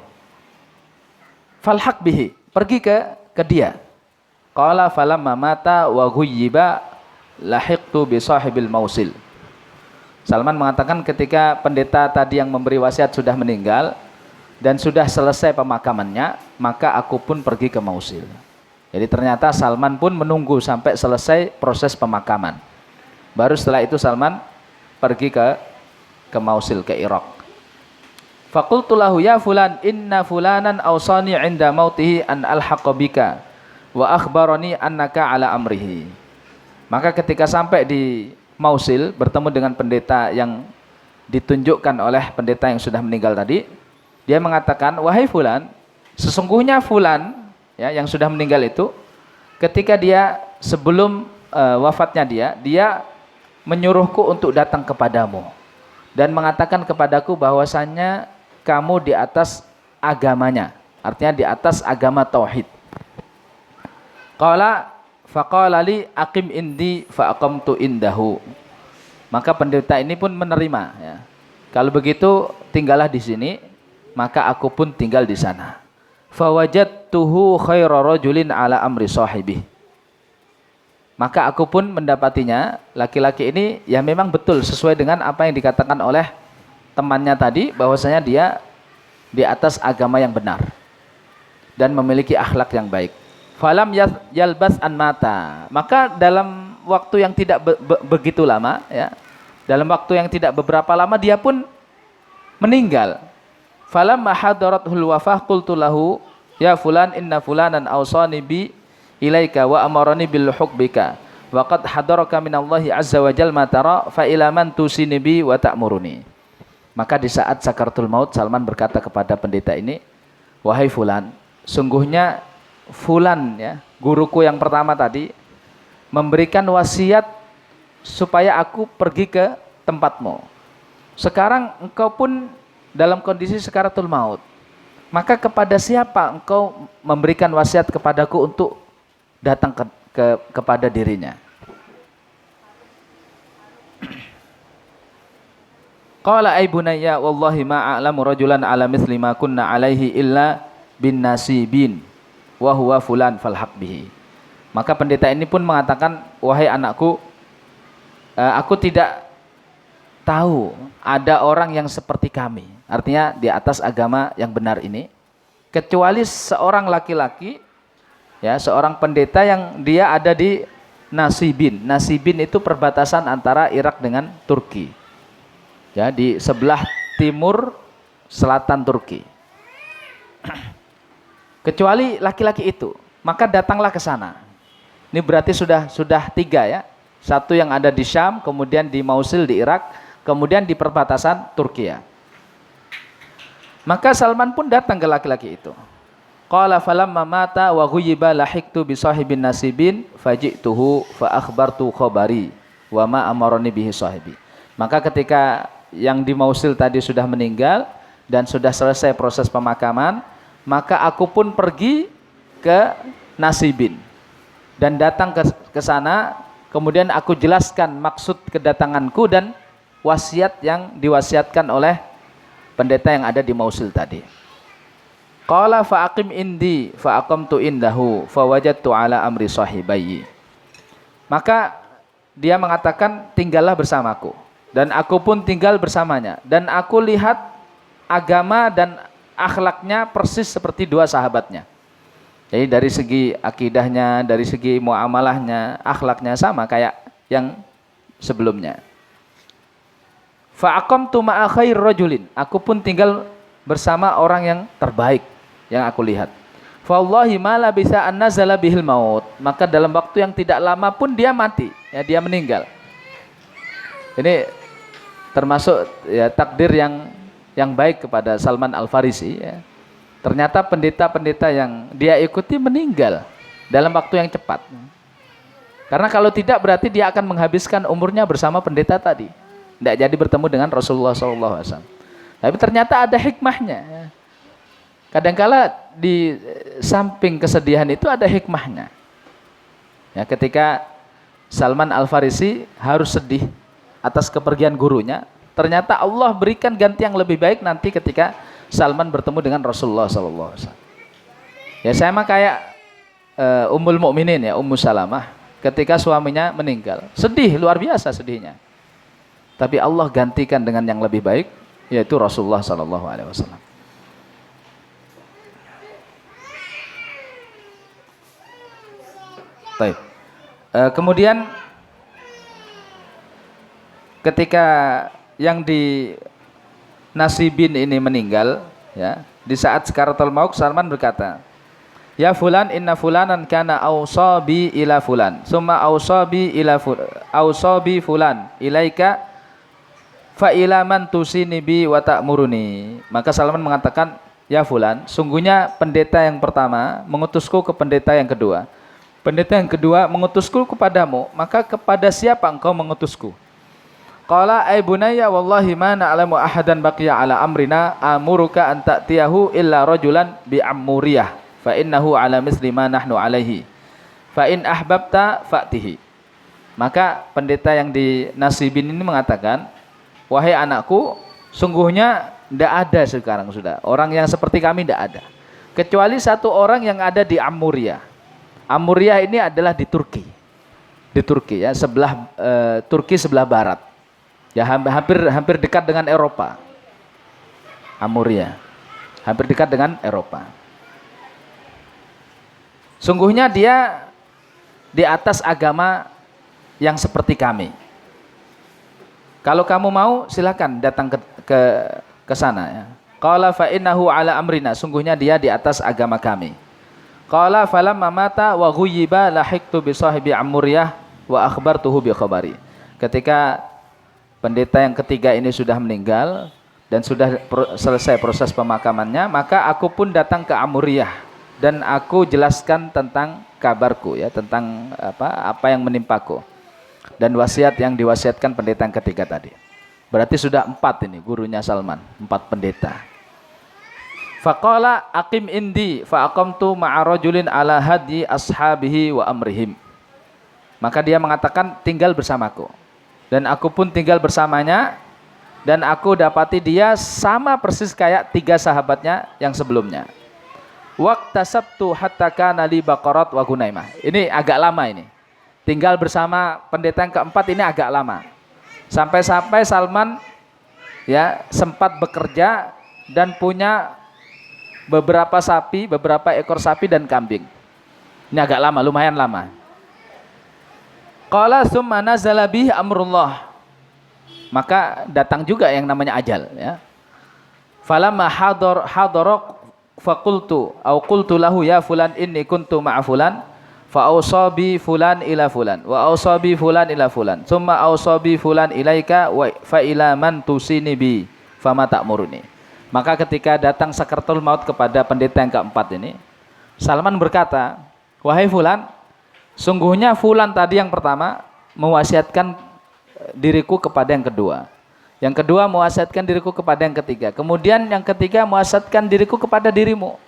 Falhaq bihi, pergi ke dia. Qala falamma mata wa ghuyyiba lahiqtu bi sahibil Mausil. Salman mengatakan ketika pendeta tadi yang memberi wasiat sudah meninggal dan sudah selesai pemakamannya, maka aku pun pergi ke Mausil. Jadi ternyata Salman pun menunggu sampai selesai proses pemakaman. Baru setelah itu Salman pergi ke Mausil, ke Irak. Faqultu lahu ya fulan inna fulanan awsani 'inda mautihi an alhaqa bika wa akhbarani annaka ala amrihi. Maka ketika sampai di Mausil bertemu dengan pendeta yang ditunjukkan oleh pendeta yang sudah meninggal tadi, dia mengatakan, wahai fulan, sesungguhnya fulan, ya, yang sudah meninggal itu, ketika dia sebelum wafatnya dia menyuruhku untuk datang kepadamu dan mengatakan kepadaku bahwasannya kamu di atas agamanya, artinya di atas agama tauhid. Qala faqala li aqim indi fa aqamtu indahu. Maka pendeta ini pun menerima, ya. Kalau begitu tinggallah di sini, maka aku pun tinggal di sana. Fawajadtuhu khaira rajulin ala amri sahibi. Maka aku pun mendapatinya, laki-laki ini ya memang betul sesuai dengan apa yang dikatakan oleh temannya tadi, bahwasanya dia di atas agama yang benar dan memiliki akhlak yang baik. Falam yalbas an mata. Maka dalam waktu yang tidak begitu lama, ya, dalam waktu yang tidak beberapa lama dia pun meninggal. Falamma hadaratul wafah qultu lahu ya fulan inna fulanan awsani bi ilaika wa amarani bil hubbika wa qad hadaraka minallahi azza wa jalla ma tara fa ila man tusini bi wa ta'muruni. Maka di saat sakaratul maut Salman berkata kepada pendeta ini, wahai fulan, sungguhnya fulan, ya, guruku yang pertama tadi memberikan wasiat supaya aku pergi ke tempatmu. Sekarang engkau pun dalam kondisi sakaratul maut. Maka kepada siapa engkau memberikan wasiat kepadaku untuk datang kepada dirinya? Qala ay bunayya wallahi ma a'lamu rajulan ala mithli ma kunna alaihi illa bin nasibin wa huwa fulan falhaq bihi. Maka pendeta ini pun mengatakan, wahai anakku, aku tidak tahu ada orang yang seperti kami, artinya di atas agama yang benar ini, kecuali seorang laki-laki, ya, seorang pendeta yang dia ada di Nasibin. Nasibin itu perbatasan antara Irak dengan Turki, ya, di sebelah timur selatan Turki. Kecuali laki-laki itu, maka datanglah ke sana. Ini berarti sudah 3 ya. Satu yang ada di Syam, kemudian di Mosul di Irak, kemudian di perbatasan Turki. Maka Salman pun datang ke laki-laki itu. Qala falamma mata wa ghuyyiba lahiqtu bi sahibin nasibin faji'tuhu fa akhbartu khabari wa ma amarani bihi sahibi. Maka ketika yang di Mosul tadi sudah meninggal dan sudah selesai proses pemakaman, maka aku pun pergi ke Nasibin dan datang ke sana, kemudian aku jelaskan maksud kedatanganku dan wasiat yang diwasiatkan oleh pendeta yang ada di Mosul tadi. Qala fa aqim indi fa aqamtu indahu fa wajadtu ala amri sahibayyi. Maka dia mengatakan, tinggallah bersamaku, dan aku pun tinggal bersamanya, dan aku lihat agama dan akhlaknya persis seperti 2 sahabatnya. Jadi dari segi akidahnya, dari segi muamalahnya, akhlaknya sama kayak yang sebelumnya. Fa aqamtu ma'a khair rajulin. Aku pun tinggal bersama orang yang terbaik yang aku lihat. Fa wallahi ma la bisa an nazala bihil maut. Maka dalam waktu yang tidak lama pun dia mati, ya, dia meninggal. Ini termasuk ya takdir yang baik kepada Salman Al-Farisi, ya. Ternyata pendeta-pendeta yang dia ikuti meninggal dalam waktu yang cepat. Karena kalau tidak berarti dia akan menghabiskan umurnya bersama pendeta tadi. Tidak jadi bertemu dengan Rasulullah SAW. Tapi ternyata ada hikmahnya. Kadangkala di samping kesedihan itu ada hikmahnya. Ya, ketika Salman Al-Farisi harus sedih atas kepergian gurunya, ternyata Allah berikan ganti yang lebih baik nanti ketika Salman bertemu dengan Rasulullah SAW. Ya, sama kayak Ummul Mukminin, ya, Ummu Salamah, ketika suaminya meninggal, sedih, luar biasa sedihnya. Tapi Allah gantikan dengan yang lebih baik, yaitu Rasulullah SAW. Baik. Kemudian ketika yang di Nasibin ini meninggal, ya, di saat sakaratul maut, Salman berkata, ya fulan inna fulanan kana awsabi ila fulan summa awsabi ila awsabi fulan ilaika fa ila man tusini bi wa ta'muruni. Maka Salman mengatakan, ya fulan, sungguhnya pendeta yang pertama mengutusku ke pendeta yang kedua, pendeta yang kedua mengutusku kepadamu, maka kepada siapa engkau mengutusku? Qala ay bunayya wallahi ma na'lamu ahadan baqiya ala amrina amuruka an ta'tiyahu illa rajulan bi ammuriyah fa innahu ala misli ma nahnu alaihi fa in ahbabta fa'tihi. Maka pendeta yang di Nasibin ini mengatakan, wahai anakku, sungguhnya tidak ada sekarang sudah orang yang seperti kami, tidak ada, kecuali satu orang yang ada di Ammuriyah. Ammuriyah ini adalah di Turki, ya, sebelah Turki sebelah barat. Ya, hampir dekat dengan Eropa. Ammuriyah hampir dekat dengan Eropa. Sungguhnya dia di atas agama yang seperti kami. Kalau kamu mau silakan datang ke sana, ya. Qala fa innahu ala amrina, sungguhnya dia di atas agama kami. Qala falamma mata wa ghuyyiba lahiqtu bi sahibi Ammuriyah wa akhbartuhu bi khabari. Ketika pendeta yang ketiga ini sudah meninggal dan sudah selesai proses pemakamannya, maka aku pun datang ke Ammuriyah dan aku jelaskan tentang kabarku, ya, tentang apa yang menimpaku dan wasiat yang diwasiatkan pendeta yang ketiga tadi. Berarti sudah 4 ini gurunya Salman, 4 pendeta. Faqala aqim indi fa aqamtu ma'a rajulin ala hadi ashabihi wa amrihim. Maka dia mengatakan, tinggal bersamaku, dan aku pun tinggal bersamanya, dan aku dapati dia sama persis kayak 3 sahabatnya yang sebelumnya. Waqtasabtu hatta kana li baqarat wa gunaimah. Ini agak lama ini. Tinggal bersama pendeta yang keempat ini agak lama. Sampai-sampai Salman, ya, sempat bekerja dan punya beberapa sapi, beberapa ekor sapi dan kambing. Ini agak lama, lumayan lama. Qala summa nazala bihi amrullah. Maka datang juga yang namanya ajal, ya. Falamma faqultu au qultu lahu ya fulan inni kuntu ma'a fulan fa awsabi fulan ila fulan wa awsabi fulan ila fulan thumma awsabi fulan ilaika wa fa ila man tusini bi fama ta'muruni. Maka ketika datang sakaratul maut kepada pendeta yang keempat ini, Salman berkata, wahai fulan, sungguhnya fulan tadi yang pertama mewasiatkan diriku kepada yang kedua, yang kedua mewasiatkan diriku kepada yang ketiga, kemudian yang ketiga mewasiatkan diriku kepada dirimu.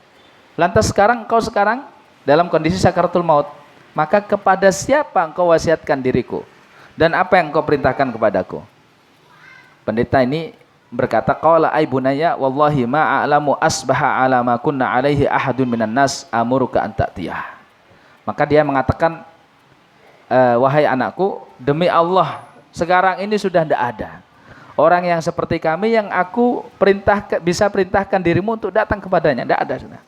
Lantas sekarang engkau dalam kondisi sakaratul maut, maka kepada siapa engkau wasiatkan diriku dan apa yang engkau perintahkan kepadaku? Pendeta ini berkata, qala ay bunayya wallahi ma a'lamu asbaha ala ma kunna alaihi ahadun minan nas amuruka an ta'tiyah. Maka dia mengatakan, wahai anakku, demi Allah sekarang ini sudah tidak ada orang yang seperti kami yang aku bisa perintahkan dirimu untuk datang kepadanya, tidak ada sudah.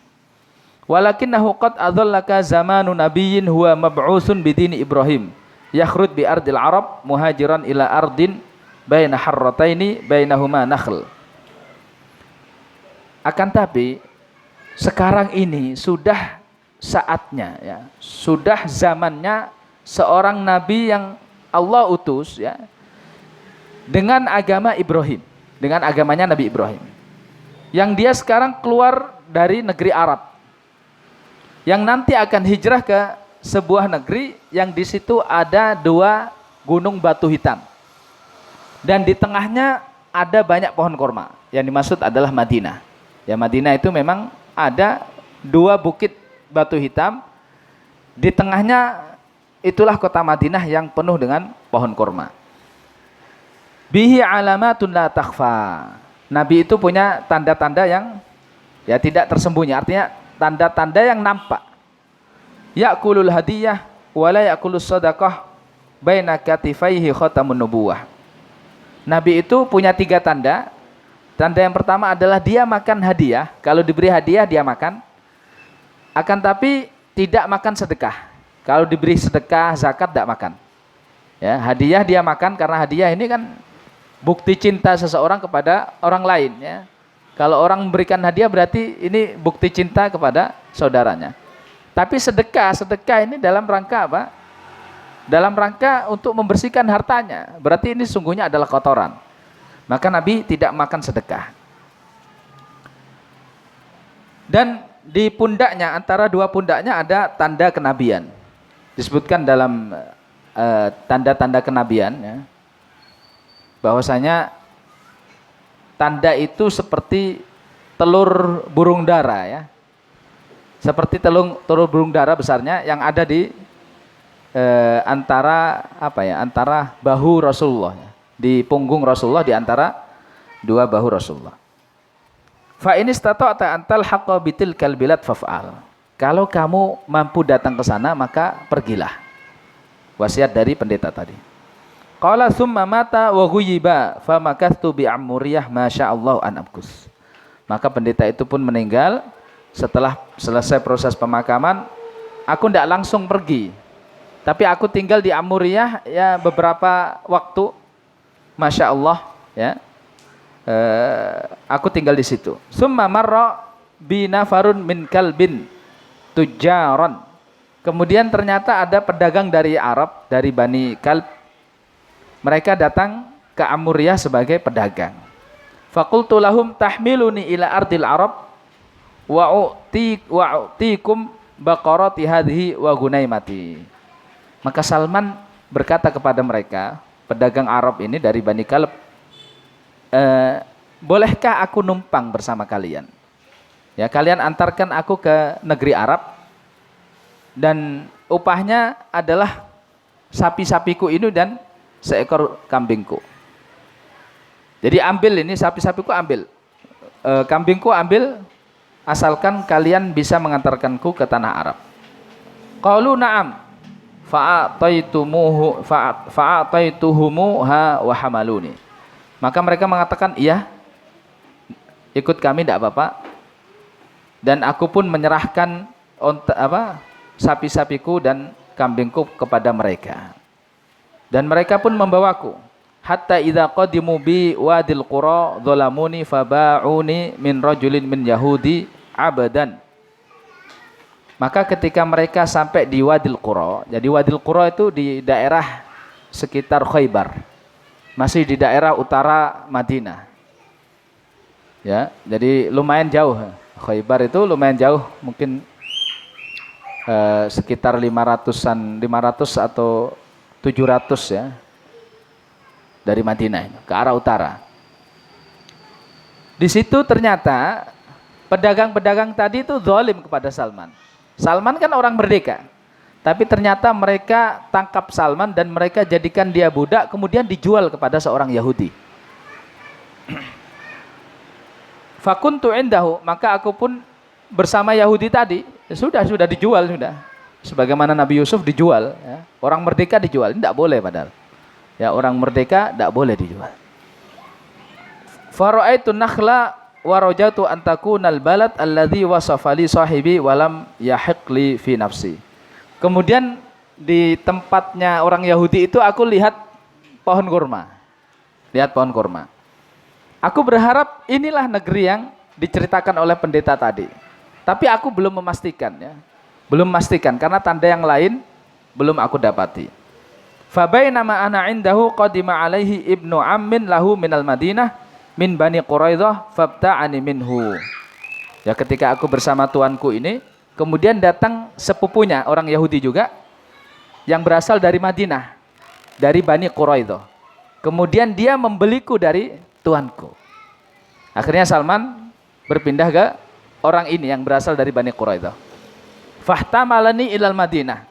Walakinnahu qad adallaka zamanu nabiyyin huwa mab'utsun bidini Ibrahim yakhrud bi ardil Arab muhajiran ila ardin baina harrataini bainahuma nakhl. Akan tapi sekarang ini sudah saatnya ya, sudah zamannya seorang nabi yang Allah utus ya dengan agama Ibrahim, dengan agamanya Nabi Ibrahim, yang dia sekarang keluar dari negeri Arab, yang nanti akan hijrah ke sebuah negeri yang di situ ada 2 gunung batu hitam. Dan di tengahnya ada banyak pohon korma. Yang dimaksud adalah Madinah. Ya, Madinah itu memang ada 2 bukit batu hitam. Di tengahnya itulah kota Madinah yang penuh dengan pohon korma. Bihi alamatun la takhfa. Nabi itu punya tanda-tanda yang ya tidak tersembunyi. Artinya tanda-tanda yang nampak. Ya'kulul hadiyah wa la ya'kulus sadaqah baina katifaihi khatamun nubuwah. Nabi itu punya 3 tanda. Tanda yang pertama adalah dia makan hadiah. Kalau diberi hadiah dia makan. Akan tapi tidak makan sedekah. Kalau diberi sedekah, zakat tidak makan. Ya, hadiah dia makan karena hadiah ini kan bukti cinta seseorang kepada orang lain. Ya. Kalau orang memberikan hadiah berarti ini bukti cinta kepada saudaranya. Tapi sedekah ini dalam rangka apa? Dalam rangka untuk membersihkan hartanya. Berarti ini sungguhnya adalah kotoran. Maka Nabi tidak makan sedekah. Dan di pundaknya, antara 2 pundaknya ada tanda kenabian. Disebutkan dalam tanda-tanda kenabian ya, bahwasanya tanda itu seperti telur burung dara ya. Seperti telur burung dara besarnya yang ada di antara bahu Rasulullah ya. Di punggung Rasulullah, di antara 2 bahu Rasulullah. Fa in istata'ta antal haqqa bitilkal bilad faf'al. Kalau kamu mampu datang ke sana maka pergilah. Wasiat dari pendeta tadi. Qala summa mata wa ghuyyiba famakastu bi amuriyah masyaallah an abkus. Maka pendeta itu pun meninggal. Setelah selesai proses pemakaman, aku tidak langsung pergi. Tapi aku tinggal di Amuriyah ya beberapa waktu. Masya Allah ya. Aku tinggal di situ. Summa marra bi nafarun min kalbin tujaron. Kemudian ternyata ada pedagang dari Arab, dari Bani Kalb. Mereka datang ke Amuriyah sebagai pedagang. Faqultu lahum tahmiluni ila ardil Arab wa'utikum baqarati hadhihi wa gunaimati. Maka Salman berkata kepada mereka, pedagang Arab ini dari Bani Kalb, bolehkah aku numpang bersama kalian? Ya, kalian antarkan aku ke negeri Arab dan upahnya adalah sapi-sapiku ini dan seekor kambingku. Jadi ambil ini sapi-sapiku ambil, kambingku ambil, asalkan kalian bisa mengantarkanku ke tanah Arab. Qalu na'am fa'ataituhumuha wa hamaluni. Maka mereka mengatakan iya, ikut kami tidak apa-apa. Dan aku pun menyerahkan sapi-sapiku dan kambingku kepada mereka. Dan mereka pun membawaku. Hatta idza qadimu bi wadil qura dhalamuni faba'uni min rajulin min yahudi abadan. Maka ketika mereka sampai di Wadil Qura, jadi Wadil Qura itu di daerah sekitar Khaybar, masih di daerah utara Madinah. Ya, jadi lumayan jauh. Khaybar itu lumayan jauh, mungkin sekitar 500 atau 700 ya dari Madinah ke arah utara. Di situ ternyata pedagang-pedagang tadi itu zalim kepada Salman. Salman kan orang merdeka, tapi ternyata mereka tangkap Salman dan mereka jadikan dia budak, kemudian dijual kepada seorang Yahudi. Fakuntu indahu, maka aku pun bersama Yahudi tadi. Sudah dijual sudah. Sebagaimana Nabi Yusuf dijual, ya. Orang merdeka dijual, tidak boleh padahal. Ya, orang merdeka tidak boleh dijual. Fara'aitu nakhla wa rajatu an takunal balad alladhi wasafa li sahibi walam yahiqli fi nafsi. Kemudian di tempatnya orang Yahudi itu aku lihat pohon kurma. Lihat pohon kurma. Aku berharap inilah negeri yang diceritakan oleh pendeta tadi. Tapi aku belum memastikan ya. Belum memastikan karena tanda yang lain belum aku dapati. Fa bainama ana indahu qadima alaihi ibnu ammin lahu minal Madinah min Bani Quraidah fabta'ani minhu. Ya, ketika aku bersama tuanku ini, kemudian datang sepupunya orang Yahudi juga yang berasal dari Madinah, dari Bani Quraidah. Kemudian dia membeliku dari tuanku. Akhirnya Salman berpindah ke orang ini yang berasal dari Bani Quraidah. Fahtamalani ilal Madinah.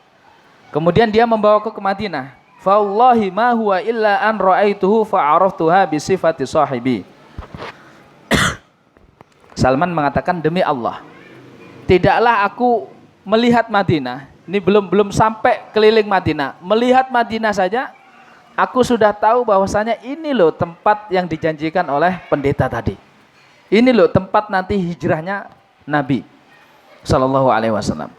Kemudian dia membawaku ke Madinah. Fa wallahi ma huwa illa an ra'aituhu fa araftuha bi sifati sahibi. Salman mengatakan, demi Allah, tidaklah aku melihat Madinah. Ini belum sampai keliling Madinah. Melihat Madinah saja, aku sudah tahu bahwasanya ini loh tempat yang dijanjikan oleh pendeta tadi. Ini loh tempat nanti hijrahnya Nabi sallallahu alaihi wasallam.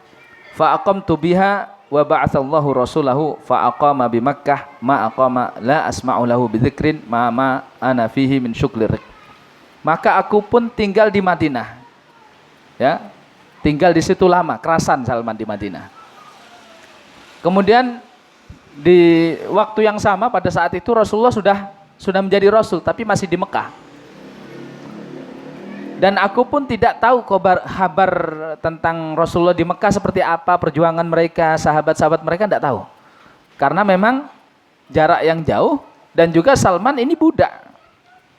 Fa aqamtu biha wa ba'atsallahu rasulahu fa aqama bi Makkah ma aqama la asma'u lahu bi dzikrin ma ana fihi min syuklir. Maka aku pun tinggal di Madinah. Ya. Tinggal di situ lama, kerasan Salman di Madinah. Kemudian di waktu yang sama pada saat itu Rasulullah sudah menjadi rasul tapi masih di Mekah. Dan aku pun tidak tahu kabar tentang Rasulullah di Mekah seperti apa, perjuangan mereka, sahabat-sahabat mereka tidak tahu. Karena memang jarak yang jauh dan juga Salman ini budak.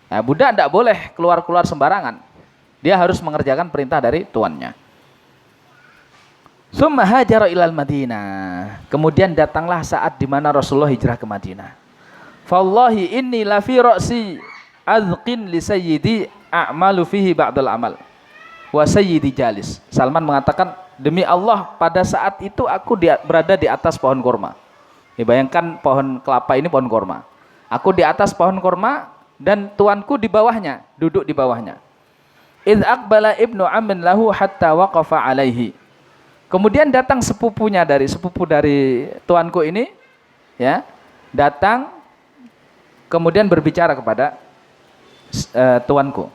Nah, budak tidak boleh keluar-keluar sembarangan. Dia harus mengerjakan perintah dari tuannya. Summa hajara ilal Madinah. Kemudian datanglah saat di mana Rasulullah hijrah ke Madinah. Fallahi inni la fi ra'si azqin li sayyidi a'malu fihi ba'dal amal wa sayyidi jalis. Salman mengatakan, demi Allah pada saat itu aku berada di atas pohon kurma. Bayangkan pohon kelapa ini pohon kurma. Aku di atas pohon kurma dan tuanku di bawahnya, duduk di bawahnya. Idz aqbala ibnu ammin lahu hatta waqafa alaihi. Kemudian datang sepupu dari tuanku ini, ya, datang kemudian berbicara kepada tuanku.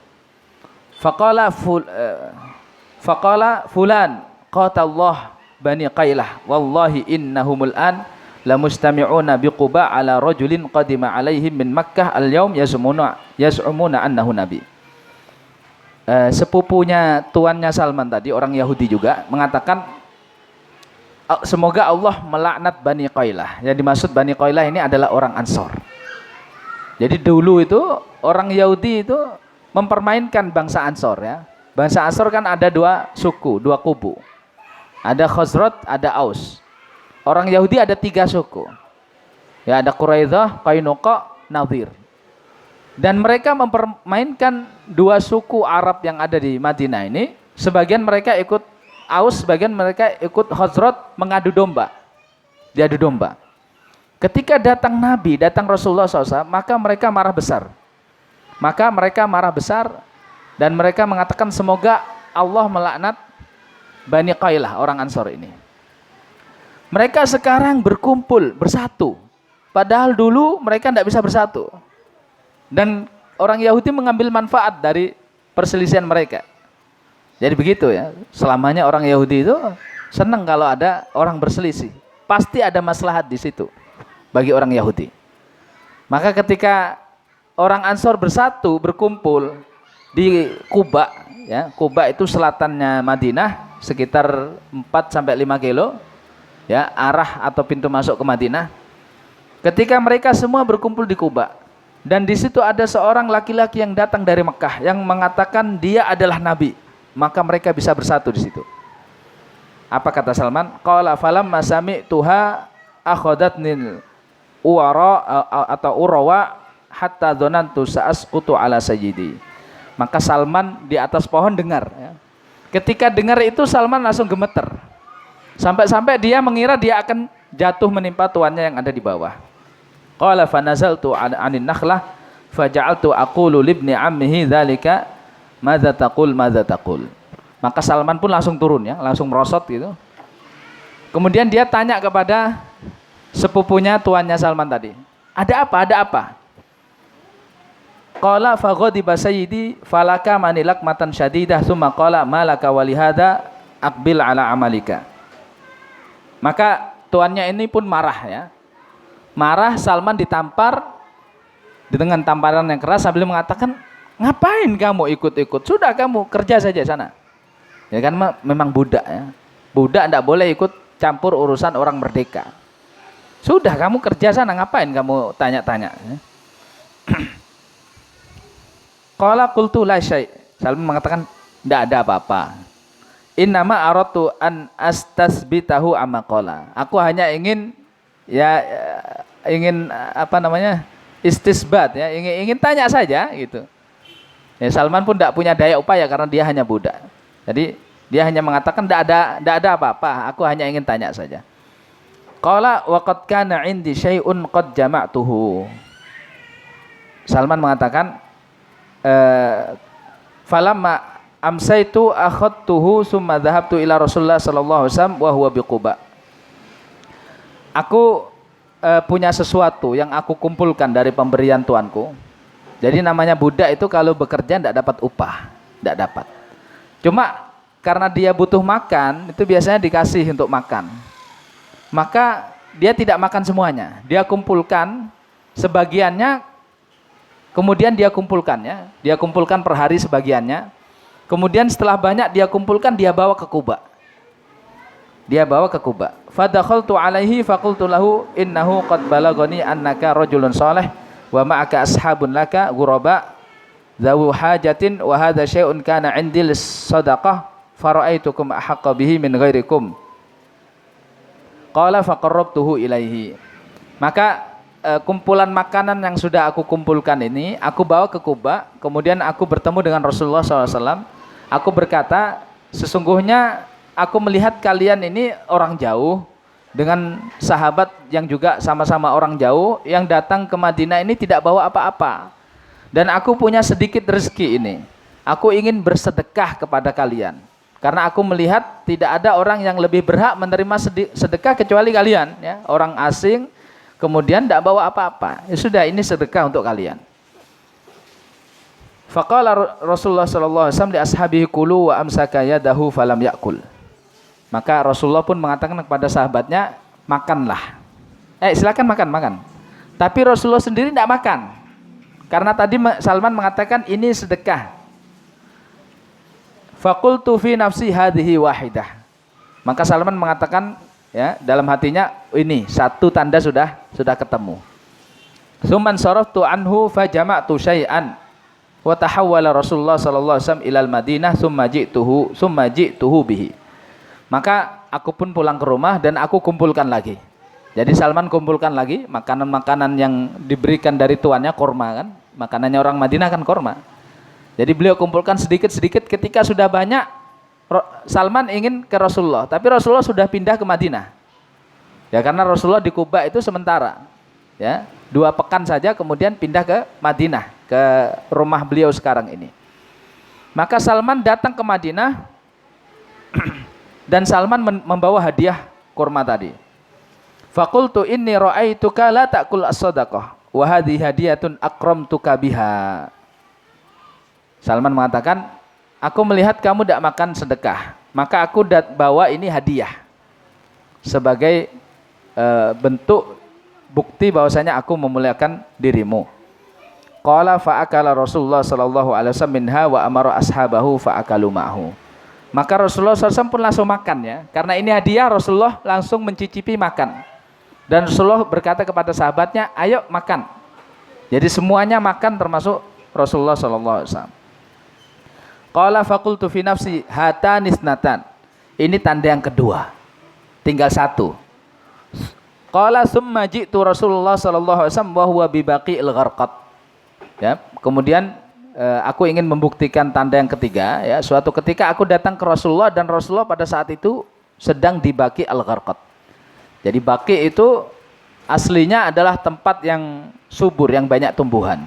Faqala fulan qatallah bani Qailah wallahi innahumul an la mustami'una bi Quba ala rajulin qadima alaihim min Makkah al-yaum yaz'umuna annahu nabi. Sepupunya tuannya Salman tadi, orang Yahudi juga, mengatakan semoga Allah melaknat Bani Qailah. Yang dimaksud Bani Qailah ini adalah orang Ansor. Jadi dulu itu orang Yahudi itu mempermainkan bangsa Ansor ya. Bangsa Ansor kan ada dua suku, dua kubu. Ada Khazraj, ada Aus. Orang Yahudi ada tiga suku. Ya, ada Quraidah, Qainuqa, Nadir. Dan mereka mempermainkan dua suku Arab yang ada di Madinah ini. Sebagian mereka ikut Aus, sebagian mereka ikut Khazraj, mengadu domba. Diadu domba. Ketika datang Nabi, datang Rasulullah SAW, maka mereka marah besar. Dan mereka mengatakan semoga Allah melaknat Bani Qailah, orang Ansor ini. Mereka sekarang berkumpul, bersatu. Padahal dulu mereka tidak bisa bersatu. Dan orang Yahudi mengambil manfaat dari perselisihan mereka. Jadi begitu ya. Selamanya orang Yahudi itu senang kalau ada orang berselisih. Pasti ada maslahat di situ bagi orang Yahudi. Maka ketika orang Ansor bersatu berkumpul di Quba, ya, Quba itu selatannya Madinah sekitar 4 sampai 5 kilo, ya, arah atau pintu masuk ke Madinah. Ketika mereka semua berkumpul di Quba, dan di situ ada seorang laki-laki yang datang dari Mekah yang mengatakan dia adalah nabi, maka mereka bisa bersatu di situ. Apa kata Salman? Qala falamma sami'tuha akhadatnil uwara atau urawa hatta dzanantu sa'asqutu ala sayyidi. Maka Salman di atas pohon dengar, ya. Ketika dengar itu Salman langsung gemeter. Sampai-sampai dia mengira dia akan jatuh menimpa tuannya yang ada di bawah. Qala fanazaltu 'anin nakhlah faja'altu aqulu libni ammihi dzalika madza taqul. Maka Salman pun langsung turun, ya, langsung merosot gitu. Kemudian dia tanya kepada sepupunya tuannya Salman tadi, ada apa? Ada apa? Qala faghadiba sayyidi falaka manilak matan syadidah tsumma qala malaka walihada aqbil ala amalika. Maka tuannya ini pun marah, ya. Marah, Salman ditampar dengan tamparan yang keras sambil mengatakan, ngapain kamu ikut-ikut? Sudah kamu kerja saja sana. Ya kan memang budak, ya. Budak tidak boleh ikut campur urusan orang merdeka. Sudah kamu kerja sana, ngapain kamu tanya-tanya? Ya. Qala qultu la syai'. Salman mengatakan tidak ada apa-apa. Innama aradtu an astasbitahu amma qala. Aku hanya ingin, ya, istisbat, ya, ingin tanya saja gitu. Ya, Salman pun tidak punya daya upaya karena dia hanya budak. Jadi dia hanya mengatakan tidak ada apa-apa, aku hanya ingin tanya saja. Qala wa qad kana 'indi syai'un qad jama'tuhu. Salman mengatakan falamma amsaitu akhadtuhu summa dhahabtu ila Rasulullah sallallahu alaihi wasallam wa huwa biquba. Aku punya sesuatu yang aku kumpulkan dari pemberian tuanku. Jadi namanya budak itu kalau bekerja tidak dapat upah, tidak dapat. Cuma karena dia butuh makan, itu biasanya dikasih untuk makan. Maka dia tidak makan semuanya, dia kumpulkan sebagiannya, kemudian dia kumpulkan, ya. Dia kumpulkan per hari sebagiannya. Kemudian setelah banyak dia kumpulkan, dia bawa ke Quba. Dia bawa ke Quba. Fadakhaltu alaihi faqultu lahu innahu qad balagani annaka rajulun salih wa ma'aka ashabun laka ghuraba dzawu hajatin wa hadza syai'un kana 'indi lis-shadaqah fara'aitukum ahaqqa bihi min ghairikum. Qala faqarrabtuhu ilaihi. Maka kumpulan makanan yang sudah aku kumpulkan ini aku bawa ke Quba. Kemudian aku bertemu dengan Rasulullah SAW. Aku berkata, sesungguhnya aku melihat kalian ini orang jauh dengan sahabat yang juga sama-sama orang jauh yang datang ke Madinah ini tidak bawa apa-apa. Dan aku punya sedikit rezeki ini. Aku ingin bersedekah kepada kalian. Karena aku melihat tidak ada orang yang lebih berhak menerima sedekah kecuali kalian, ya. Orang asing kemudian tidak bawa apa-apa. Ya sudah, ini sedekah untuk kalian. Faqala Rasulullah sallallahu alaihi wasallam li ashabihi kulu wa amsaka yadahu falam yakul. Maka Rasulullah pun mengatakan kepada sahabatnya, makanlah. Silakan makan. Tapi Rasulullah sendiri tidak makan. Karena tadi Salman mengatakan ini sedekah. Faqultu fi nafsi hadhihi wahidah. Maka Salman mengatakan, ya, dalam hatinya, ini satu tanda sudah ketemu. Tsumman saraftu anhu fajama'tu syai'an wa tahawwala Rasulullah sallallahu alaihi wasallam ilal Madinah tsumma ji'tuhu bihi. Maka aku pun pulang ke rumah dan aku kumpulkan lagi. Jadi Salman kumpulkan lagi makanan-makanan yang diberikan dari tuannya, korma kan. Makanannya orang Madinah kan korma. Jadi beliau kumpulkan sedikit-sedikit. Ketika sudah banyak, Salman ingin ke Rasulullah, tapi Rasulullah sudah pindah ke Madinah. Ya, karena Rasulullah di Quba itu sementara, ya, 2 pekan saja, kemudian pindah ke Madinah, ke rumah beliau sekarang ini. Maka Salman datang ke Madinah dan Salman membawa hadiah kurma tadi. Faqultu inni ra'aituka la ta'kul as-shadaqah wa hadhihi hadiyatun akramtuka biha. Salman mengatakan, aku melihat kamu tidak makan sedekah, maka aku bawa ini hadiah sebagai bentuk bukti bahwasanya aku memuliakan dirimu. Qala fa'akala Rasulullah sallallahu alaihi wasallam minha wa amara ashabahu fa'akalu ma'hu. Maka Rasulullah SAW pun langsung makan ya. Karena ini hadiah, Rasulullah langsung mencicipi makan. Dan Rasulullah berkata kepada sahabatnya, ayo makan. Jadi semuanya makan termasuk Rasulullah sallallahu alaihi wasallam. Qala faqultu fi nafsi hatanisnatan. Ini tanda yang kedua. Tinggal satu. Qala summa ji'tu Rasulullah sallallahu alaihi wasallam wa huwa bi baqi'il gharqad. Ya, kemudian aku ingin membuktikan tanda yang ketiga ya. Suatu ketika aku datang ke Rasulullah dan Rasulullah pada saat itu sedang di Baqi al-Gharqad. Jadi Baqi itu aslinya adalah tempat yang subur, yang banyak tumbuhan.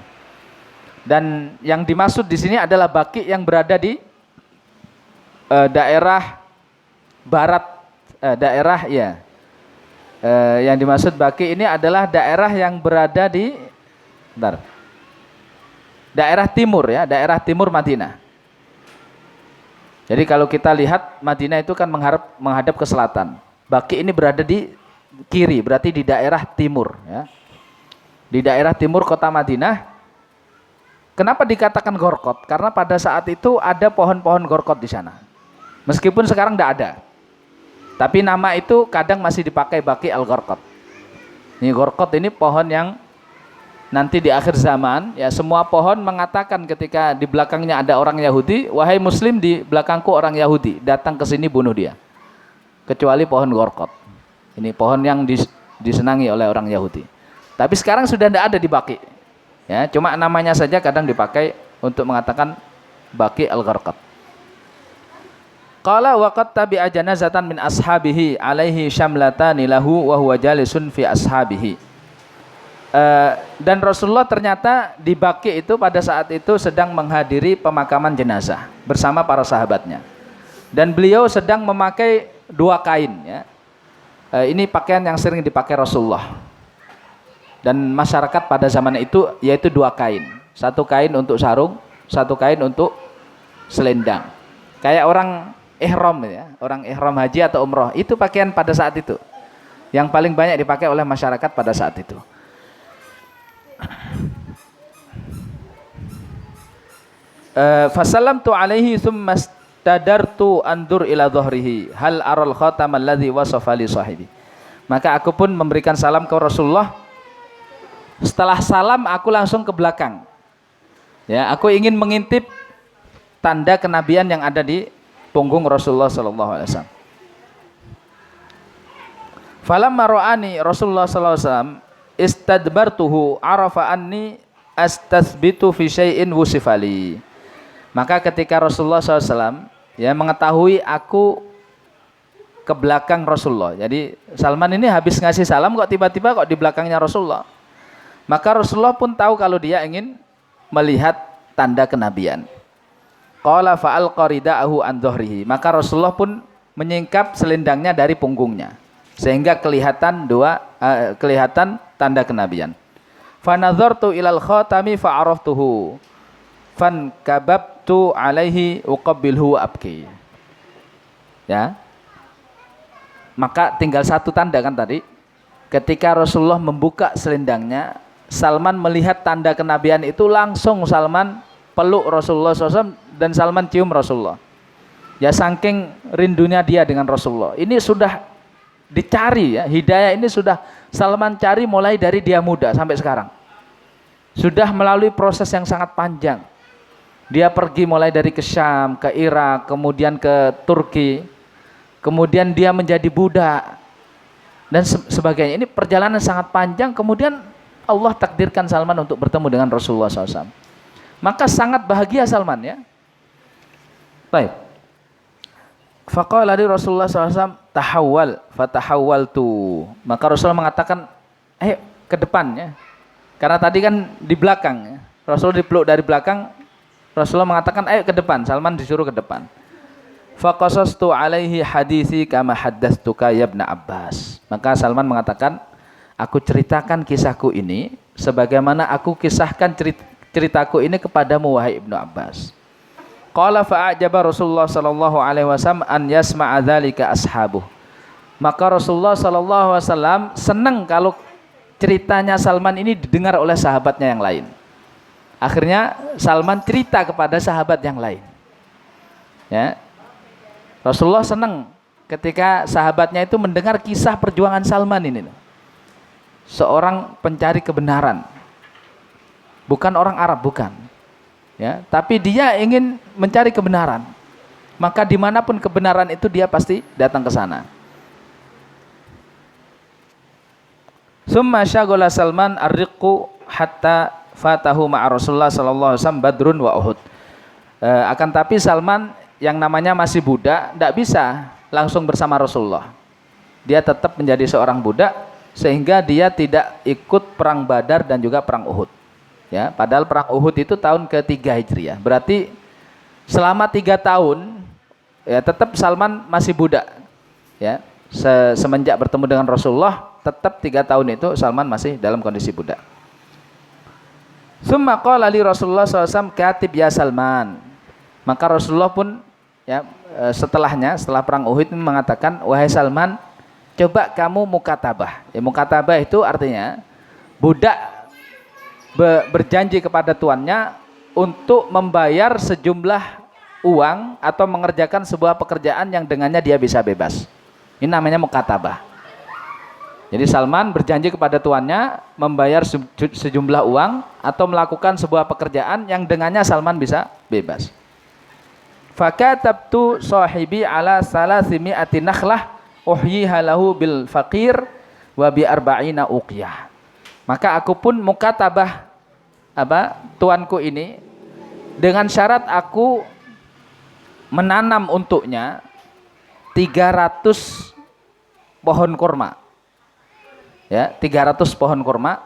Dan yang dimaksud di sini adalah Baqi yang berada di daerah barat, daerah ya. Yang dimaksud Baqi ini adalah daerah yang berada di daerah timur ya, daerah timur Madinah. Jadi kalau kita lihat Madinah itu kan menghadap ke selatan. Baqi ini berada di kiri, berarti di daerah timur ya. Di daerah timur kota Madinah. Kenapa dikatakan Gharqad? Karena pada saat itu ada pohon-pohon Gharqad di sana. Meskipun sekarang tidak ada. Tapi nama itu kadang masih dipakai Baqi al-Gharqad. Ini Gharqad ini pohon yang nanti di akhir zaman ya, semua pohon mengatakan ketika di belakangnya ada orang Yahudi, wahai Muslim, di belakangku orang Yahudi, datang ke sini bunuh dia. Kecuali pohon Gharqad. Ini pohon yang disenangi oleh orang Yahudi. Tapi sekarang sudah tidak ada di Baqi. Ya, cuma namanya saja kadang dipakai untuk mengatakan Baqi al-Gharqad. Qala wa qad tabi'a janazatan min ashabihi alaihi syamlatani lahu wa huwa jalisun fi ashabihi. Dan Rasulullah ternyata di Baqi itu pada saat itu sedang menghadiri pemakaman jenazah bersama para sahabatnya. Dan beliau sedang memakai dua kain ya. Ini pakaian yang sering dipakai Rasulullah. Dan masyarakat pada zaman itu yaitu dua kain. Satu kain untuk sarung, satu kain untuk selendang. Kayak orang ihram ya, orang ihram haji atau umroh. Itu pakaian pada saat itu. Yang paling banyak dipakai oleh masyarakat pada saat itu. Fasallamtu alaihi thumma stadartu andur ila dhahrihi hal aral khatam alladhi wasafa li sahibi. Maka aku pun memberikan salam ke Rasulullah. Setelah salam aku langsung ke belakang. Ya, aku ingin mengintip tanda kenabian yang ada di punggung Rasulullah sallallahu alaihi wasallam. Falamma ra'ani Rasulullah sallallahu alaihi wasallam istadbartuhu arafa anni astasbitu fi syai'in wusifali. Maka ketika Rasulullah SAW ya mengetahui aku ke belakang Rasulullah. Jadi Salman ini habis ngasih salam kok tiba-tiba kok di belakangnya Rasulullah. Maka Rasulullah pun tahu kalau dia ingin melihat tanda kenabian. Qala fa'al qarida'ahu an dhahrihi. Maka Rasulullah pun menyingkap selendangnya dari punggungnya sehingga kelihatan kelihatan tanda kenabian. Fa nadhartu ilal khatami fa araftuhu. Fan kababtu alaihi uqabbilhu abki. Ya. Maka tinggal satu tanda kan tadi. Ketika Rasulullah membuka selendangnya, Salman melihat tanda kenabian itu, langsung Salman peluk Rasulullah SAW dan Salman cium Rasulullah. Ya, saking rindunya dia dengan Rasulullah. Ini sudah dicari ya, hidayah ini sudah Salman cari mulai dari dia muda sampai sekarang. Sudah melalui proses yang sangat panjang. Dia pergi mulai dari ke Syam, ke Irak, kemudian ke Turki, kemudian dia menjadi budak dan sebagainya. Ini perjalanan sangat panjang. Kemudian Allah takdirkan Salman untuk bertemu dengan Rasulullah SAW. Maka sangat bahagia Salman ya. Baik. Faqala li Rasulullah SAW tahawwal, fatahawwaltu. Maka Rasulullah mengatakan, ayo ke depan ya. Karena tadi kan di belakang ya. Rasulullah dipeluk dari belakang. Rasulullah mengatakan ayo ke depan. Salman disuruh ke depan. Faqasastu alaihi hadithi kama haddastuka ya Ibn Abbas. Maka Salman mengatakan, aku ceritakan kisahku ini sebagaimana aku kisahkan ceritaku ini kepadamu wahai Ibnu Abbas. Qala fa'ajaba Rasulullah sallallahu alaihi wasallam an yasma'a dzalika ashabuh. Maka Rasulullah sallallahu alaihi wasallam senang kalau ceritanya Salman ini didengar oleh sahabatnya yang lain. Akhirnya Salman cerita kepada sahabat yang lain. Ya. Rasulullah senang ketika sahabatnya itu mendengar kisah perjuangan Salman ini. Seorang pencari kebenaran. Bukan orang Arab, bukan. Ya, tapi dia ingin mencari kebenaran. Maka dimanapun kebenaran itu dia pasti datang ke sana. Summa syaghala Salman ar-riqqu hatta fatahu ma'a Rasulullah sallallahu alaihi wasallam Badrun wa Uhud. Akan tapi Salman yang namanya masih budak, tidak bisa langsung bersama Rasulullah. Dia tetap menjadi seorang budak sehingga dia tidak ikut perang Badar dan juga perang Uhud. Ya, padahal perang Uhud itu tahun ke-3 Hijriah. Berarti selama 3 tahun ya tetap Salman masih budak. Ya, semenjak bertemu dengan Rasulullah tetap 3 tahun itu Salman masih dalam kondisi budak. Summa qala li Rasulullah SAW katib ya Salman. Maka Rasulullah pun ya setelah perang Uhud mengatakan, wahai Salman, coba kamu mukatabah. Ya, mukatabah itu artinya budak berjanji kepada tuannya untuk membayar sejumlah uang atau mengerjakan sebuah pekerjaan yang dengannya dia bisa bebas. Ini namanya mukatabah. Jadi Salman berjanji kepada tuannya membayar sejumlah uang atau melakukan sebuah pekerjaan yang dengannya Salman bisa bebas. Fakatabtu sahibi ala salasimi'ati nakhlah uhyiha lahu bil faqir wa bi arba'ina uqiyah. Maka aku pun mukatabah tuanku ini dengan syarat aku menanam untuknya 300 pohon kurma. Ya, 300 pohon kurma.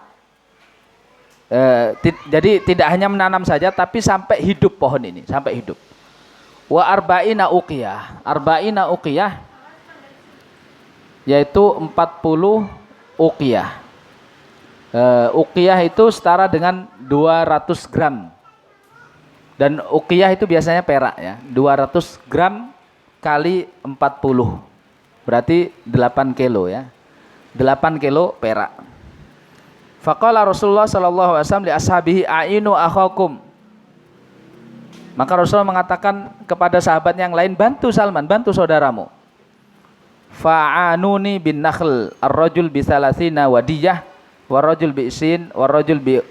Jadi tidak hanya menanam saja tapi sampai hidup pohon ini, sampai hidup. Wa arba'ina uqiyah. Arba'ina uqiyah yaitu 40 uqiyah. Uqiyah itu setara dengan 200 gram. Dan uqiyah itu biasanya perak ya. 200 gram kali 40. Berarti 8 kilo ya. 8 kilo perak. Faqala Rasulullah sallallahu alaihi wasallam li ashabihi a'inu akhakum. Maka Rasulullah mengatakan kepada sahabat yang lain, bantu Salman, bantu saudaramu. Fa'anuni bin nakhl, ar-rajul bi thalathina wadiyah, war-rajul bi isin, war-rajul bi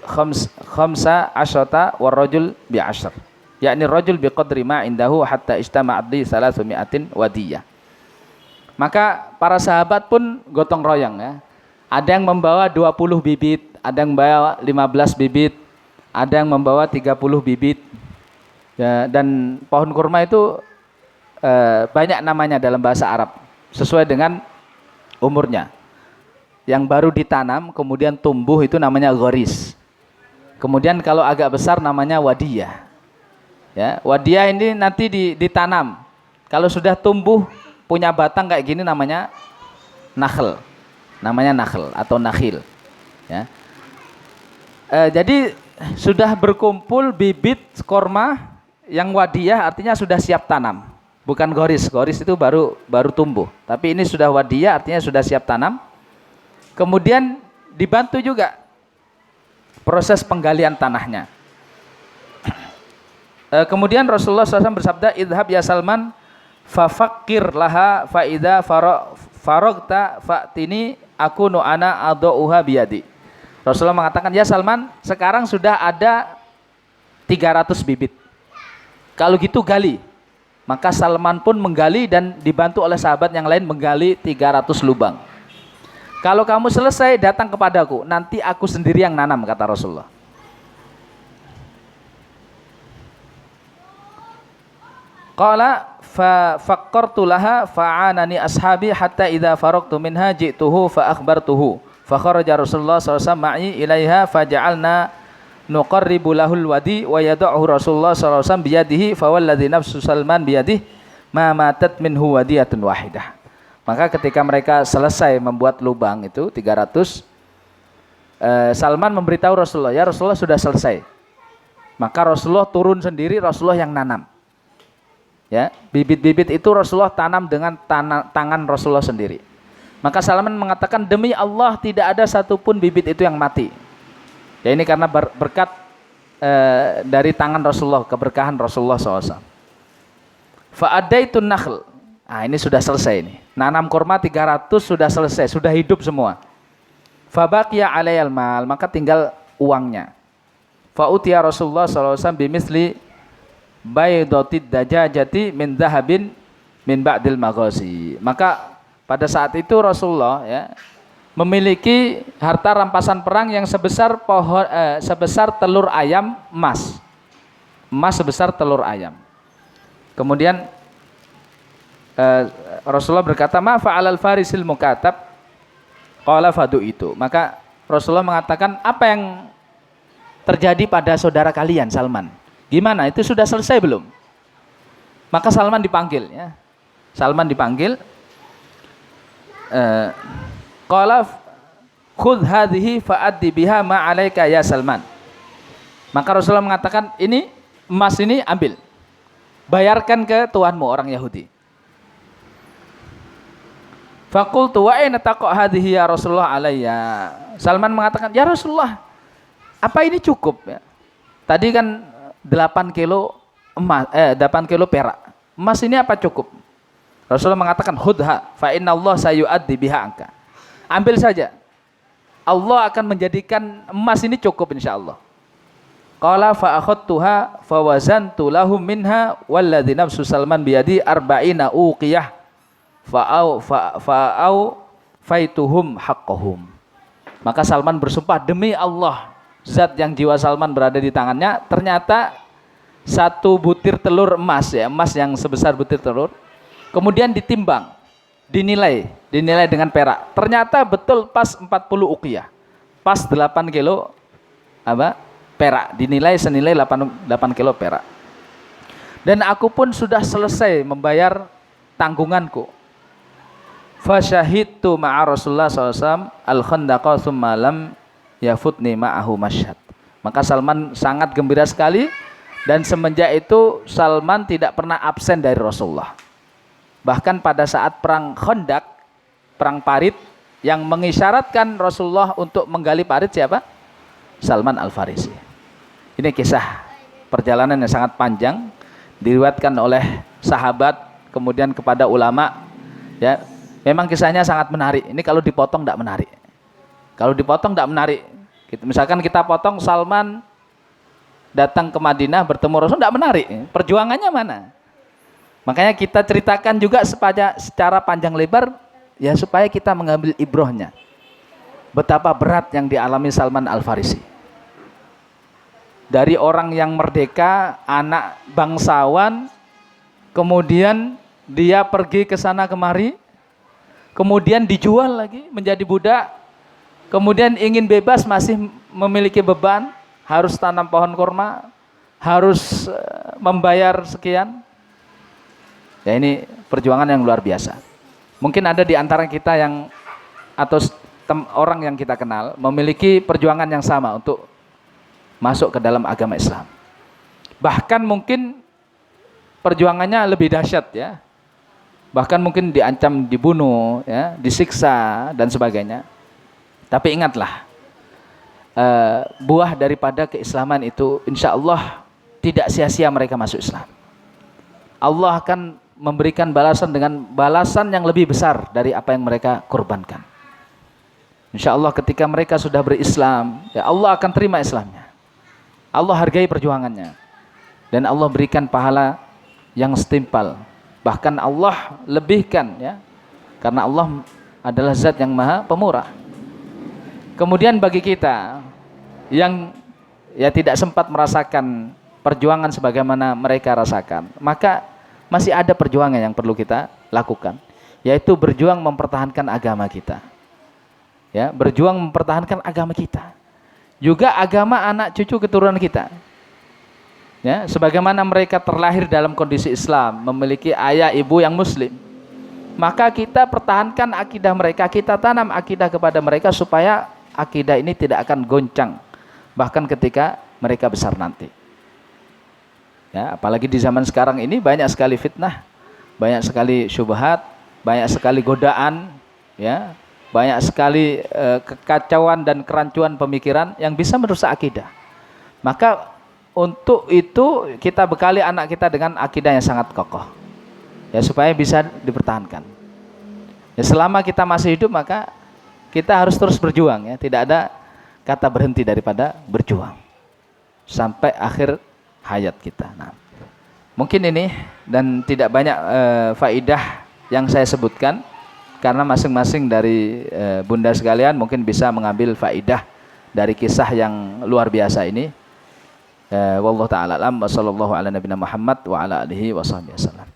khamsa asyata, war-rajul bi ashr. Yakni rajul bi qadri ma indahu hatta ijtama'at li 300 wadiyah. Maka para sahabat pun gotong royong ya. Ada yang membawa 20 bibit, ada yang membawa 15 bibit, ada yang membawa 30 bibit. Ya, dan pohon kurma itu banyak namanya dalam bahasa Arab sesuai dengan umurnya. Yang baru ditanam kemudian tumbuh itu namanya gharis. Kemudian kalau agak besar namanya wadiyah. Ya, wadiyah ini nanti ditanam. Kalau sudah tumbuh punya batang kayak gini namanya nakhl. Namanya nakhl atau nakhil. Ya. Jadi sudah berkumpul bibit kurma yang wadiyah artinya sudah siap tanam, bukan goris. Goris itu baru tumbuh. Tapi ini sudah wadiyah artinya sudah siap tanam. Kemudian dibantu juga proses penggalian tanahnya. Kemudian Rasulullah SAW bersabda, idhab ya Salman, fafakir laha faida farogta fa'tini aku nu'ana adu'uha biyadi. Rasulullah mengatakan, ya Salman, sekarang sudah ada 300 bibit. Kalau gitu gali. Maka Salman pun menggali dan dibantu oleh sahabat yang lain menggali 300 lubang. Kalau kamu selesai datang kepadaku, nanti aku sendiri yang nanam, kata Rasulullah. Qala fa faqartu laha fa'anani ashabi hatta idza faraqtu minha ji'tuhu fa akhbartuhu. Fa kharaja Rasulullah sallallahu alaihi wasallam ma'i ilaiha faja'alna nuqarribu lahul wadi wa yad'uhu Rasulullah sallallahu alaihi wasallam biyadihi fa walladzi nafsu Salman biyadihi ma matat minhu wadiyatun wahidah. Maka ketika mereka selesai membuat lubang itu 300, Salman memberitahu Rasulullah, ya Rasulullah sudah selesai. Maka Rasulullah turun sendiri, Rasulullah yang nanam. Ya, bibit-bibit itu Rasulullah tanam dengan tangan Rasulullah sendiri. Maka Salman mengatakan, demi Allah tidak ada satupun bibit itu yang mati. Ya, ini karena berkat dari tangan Rasulullah, keberkahan Rasulullah SAW. Fa'adaitun nakhl. Nah, ini sudah selesai ini. Nanam kurma 300 sudah selesai, sudah hidup semua. Fabaqiya alayal mal, maka tinggal uangnya. Fa'utiya Rasulullah SAW bimisli baydotid dajajati min dhahabin min ba'dil maghazi. Maka pada saat itu Rasulullah ya memiliki harta rampasan perang yang sebesar sebesar telur ayam emas. Emas sebesar telur ayam. Kemudian Rasulullah berkata, "Ma fa'alal farisil mukatab?" Qala fadu itu. Maka Rasulullah mengatakan, apa yang terjadi pada saudara kalian Salman? Gimana? Itu sudah selesai belum? Maka Salman dipanggil ya. Salman dipanggil. Qala khudh hadhihi fa'addi biha ma 'alaika ya Salman. Maka Rasulullah mengatakan, ini emas ini ambil. Bayarkan ke tuanmu orang Yahudi. Faqultu wa aina taqa hadhihi ya Rasulullah alayya. Salman mengatakan, ya Rasulullah, apa ini cukup ya? Tadi kan 8 kilo emas, 8 kilo perak. Emas ini apa cukup? Rasulullah mengatakan, khudha fa inna Allah sayu'addi biha anka. Ambil saja. Allah akan menjadikan emas ini cukup insyaallah. Qala fa akhadtuha fa wazantu lahum minha walladzi nafsu Salman biyadi 40 uqiyah fa'au faituhum haqqahum. Maka Salman bersumpah, demi Allah, zat yang jiwa Salman berada di tangannya, ternyata satu butir telur emas ya, emas yang sebesar butir telur, kemudian ditimbang, dinilai dengan perak. Ternyata betul pas 40 uqiyah. Pas 8 kilo apa? Perak, dinilai senilai 8 kilo perak. Dan aku pun sudah selesai membayar tanggunganku. Fasyahidtu ma'a Rasulullah SAW al-khandaqa thumma lam yafutni ma'ahu masyhad. Maka Salman sangat gembira sekali, dan semenjak itu Salman tidak pernah absen dari Rasulullah. Bahkan pada saat perang Khandaq, perang parit, yang mengisyaratkan Rasulullah untuk menggali parit siapa? Salman Al-Farisi. Ini kisah perjalanan yang sangat panjang, diriwayatkan oleh sahabat kemudian kepada ulama ya. Memang kisahnya sangat menarik. Ini kalau dipotong tidak menarik. Kalau dipotong tidak menarik. Misalkan kita potong Salman datang ke Madinah bertemu Rasul, tidak menarik. Perjuangannya mana? Makanya kita ceritakan juga secara panjang lebar ya, supaya kita mengambil ibrohnya. Betapa berat yang dialami Salman Al-Farisi. Dari orang yang merdeka, anak bangsawan, kemudian dia pergi ke sana kemari, kemudian dijual lagi menjadi budak, kemudian ingin bebas masih memiliki beban, harus tanam pohon kurma, harus membayar sekian. Ya, ini perjuangan yang luar biasa. Mungkin ada di antara kita yang atau orang yang kita kenal memiliki perjuangan yang sama untuk masuk ke dalam agama Islam. Bahkan mungkin perjuangannya lebih dahsyat ya. Bahkan mungkin diancam dibunuh, ya, disiksa dan sebagainya. Tapi ingatlah, buah daripada keislaman itu insya Allah tidak sia-sia mereka masuk Islam. Allah akan memberikan balasan dengan balasan yang lebih besar dari apa yang mereka korbankan. Insya Allah ketika mereka sudah berislam, ya Allah akan terima Islamnya. Allah hargai perjuangannya. Dan Allah berikan pahala yang setimpal. Bahkan Allah lebihkan ya, karena Allah adalah zat yang maha pemurah. Kemudian bagi kita yang ya tidak sempat merasakan perjuangan sebagaimana mereka rasakan, maka masih ada perjuangan yang perlu kita lakukan, yaitu berjuang mempertahankan agama kita. Ya, berjuang mempertahankan agama kita. Juga agama anak cucu keturunan kita. Ya, sebagaimana mereka terlahir dalam kondisi Islam, memiliki ayah ibu yang muslim, maka kita pertahankan akidah mereka, kita tanam akidah kepada mereka supaya akidah ini tidak akan goncang bahkan ketika mereka besar nanti. Ya, apalagi di zaman sekarang ini banyak sekali fitnah, banyak sekali syubhat, banyak sekali godaan, ya, banyak sekali kekacauan dan kerancuan pemikiran yang bisa merusak akidah. Maka untuk itu kita bekali anak kita dengan akidah yang sangat kokoh, ya, supaya bisa dipertahankan. Ya, selama kita masih hidup maka kita harus terus berjuang, ya, tidak ada kata berhenti daripada berjuang sampai akhir hayat kita. Nah, mungkin ini dan tidak banyak faidah yang saya sebutkan karena masing-masing dari bunda sekalian mungkin bisa mengambil faidah dari kisah yang luar biasa ini. Wallahu taala alam wa sallallahu ala nabiyina Muhammad wa ala alihi wasallam.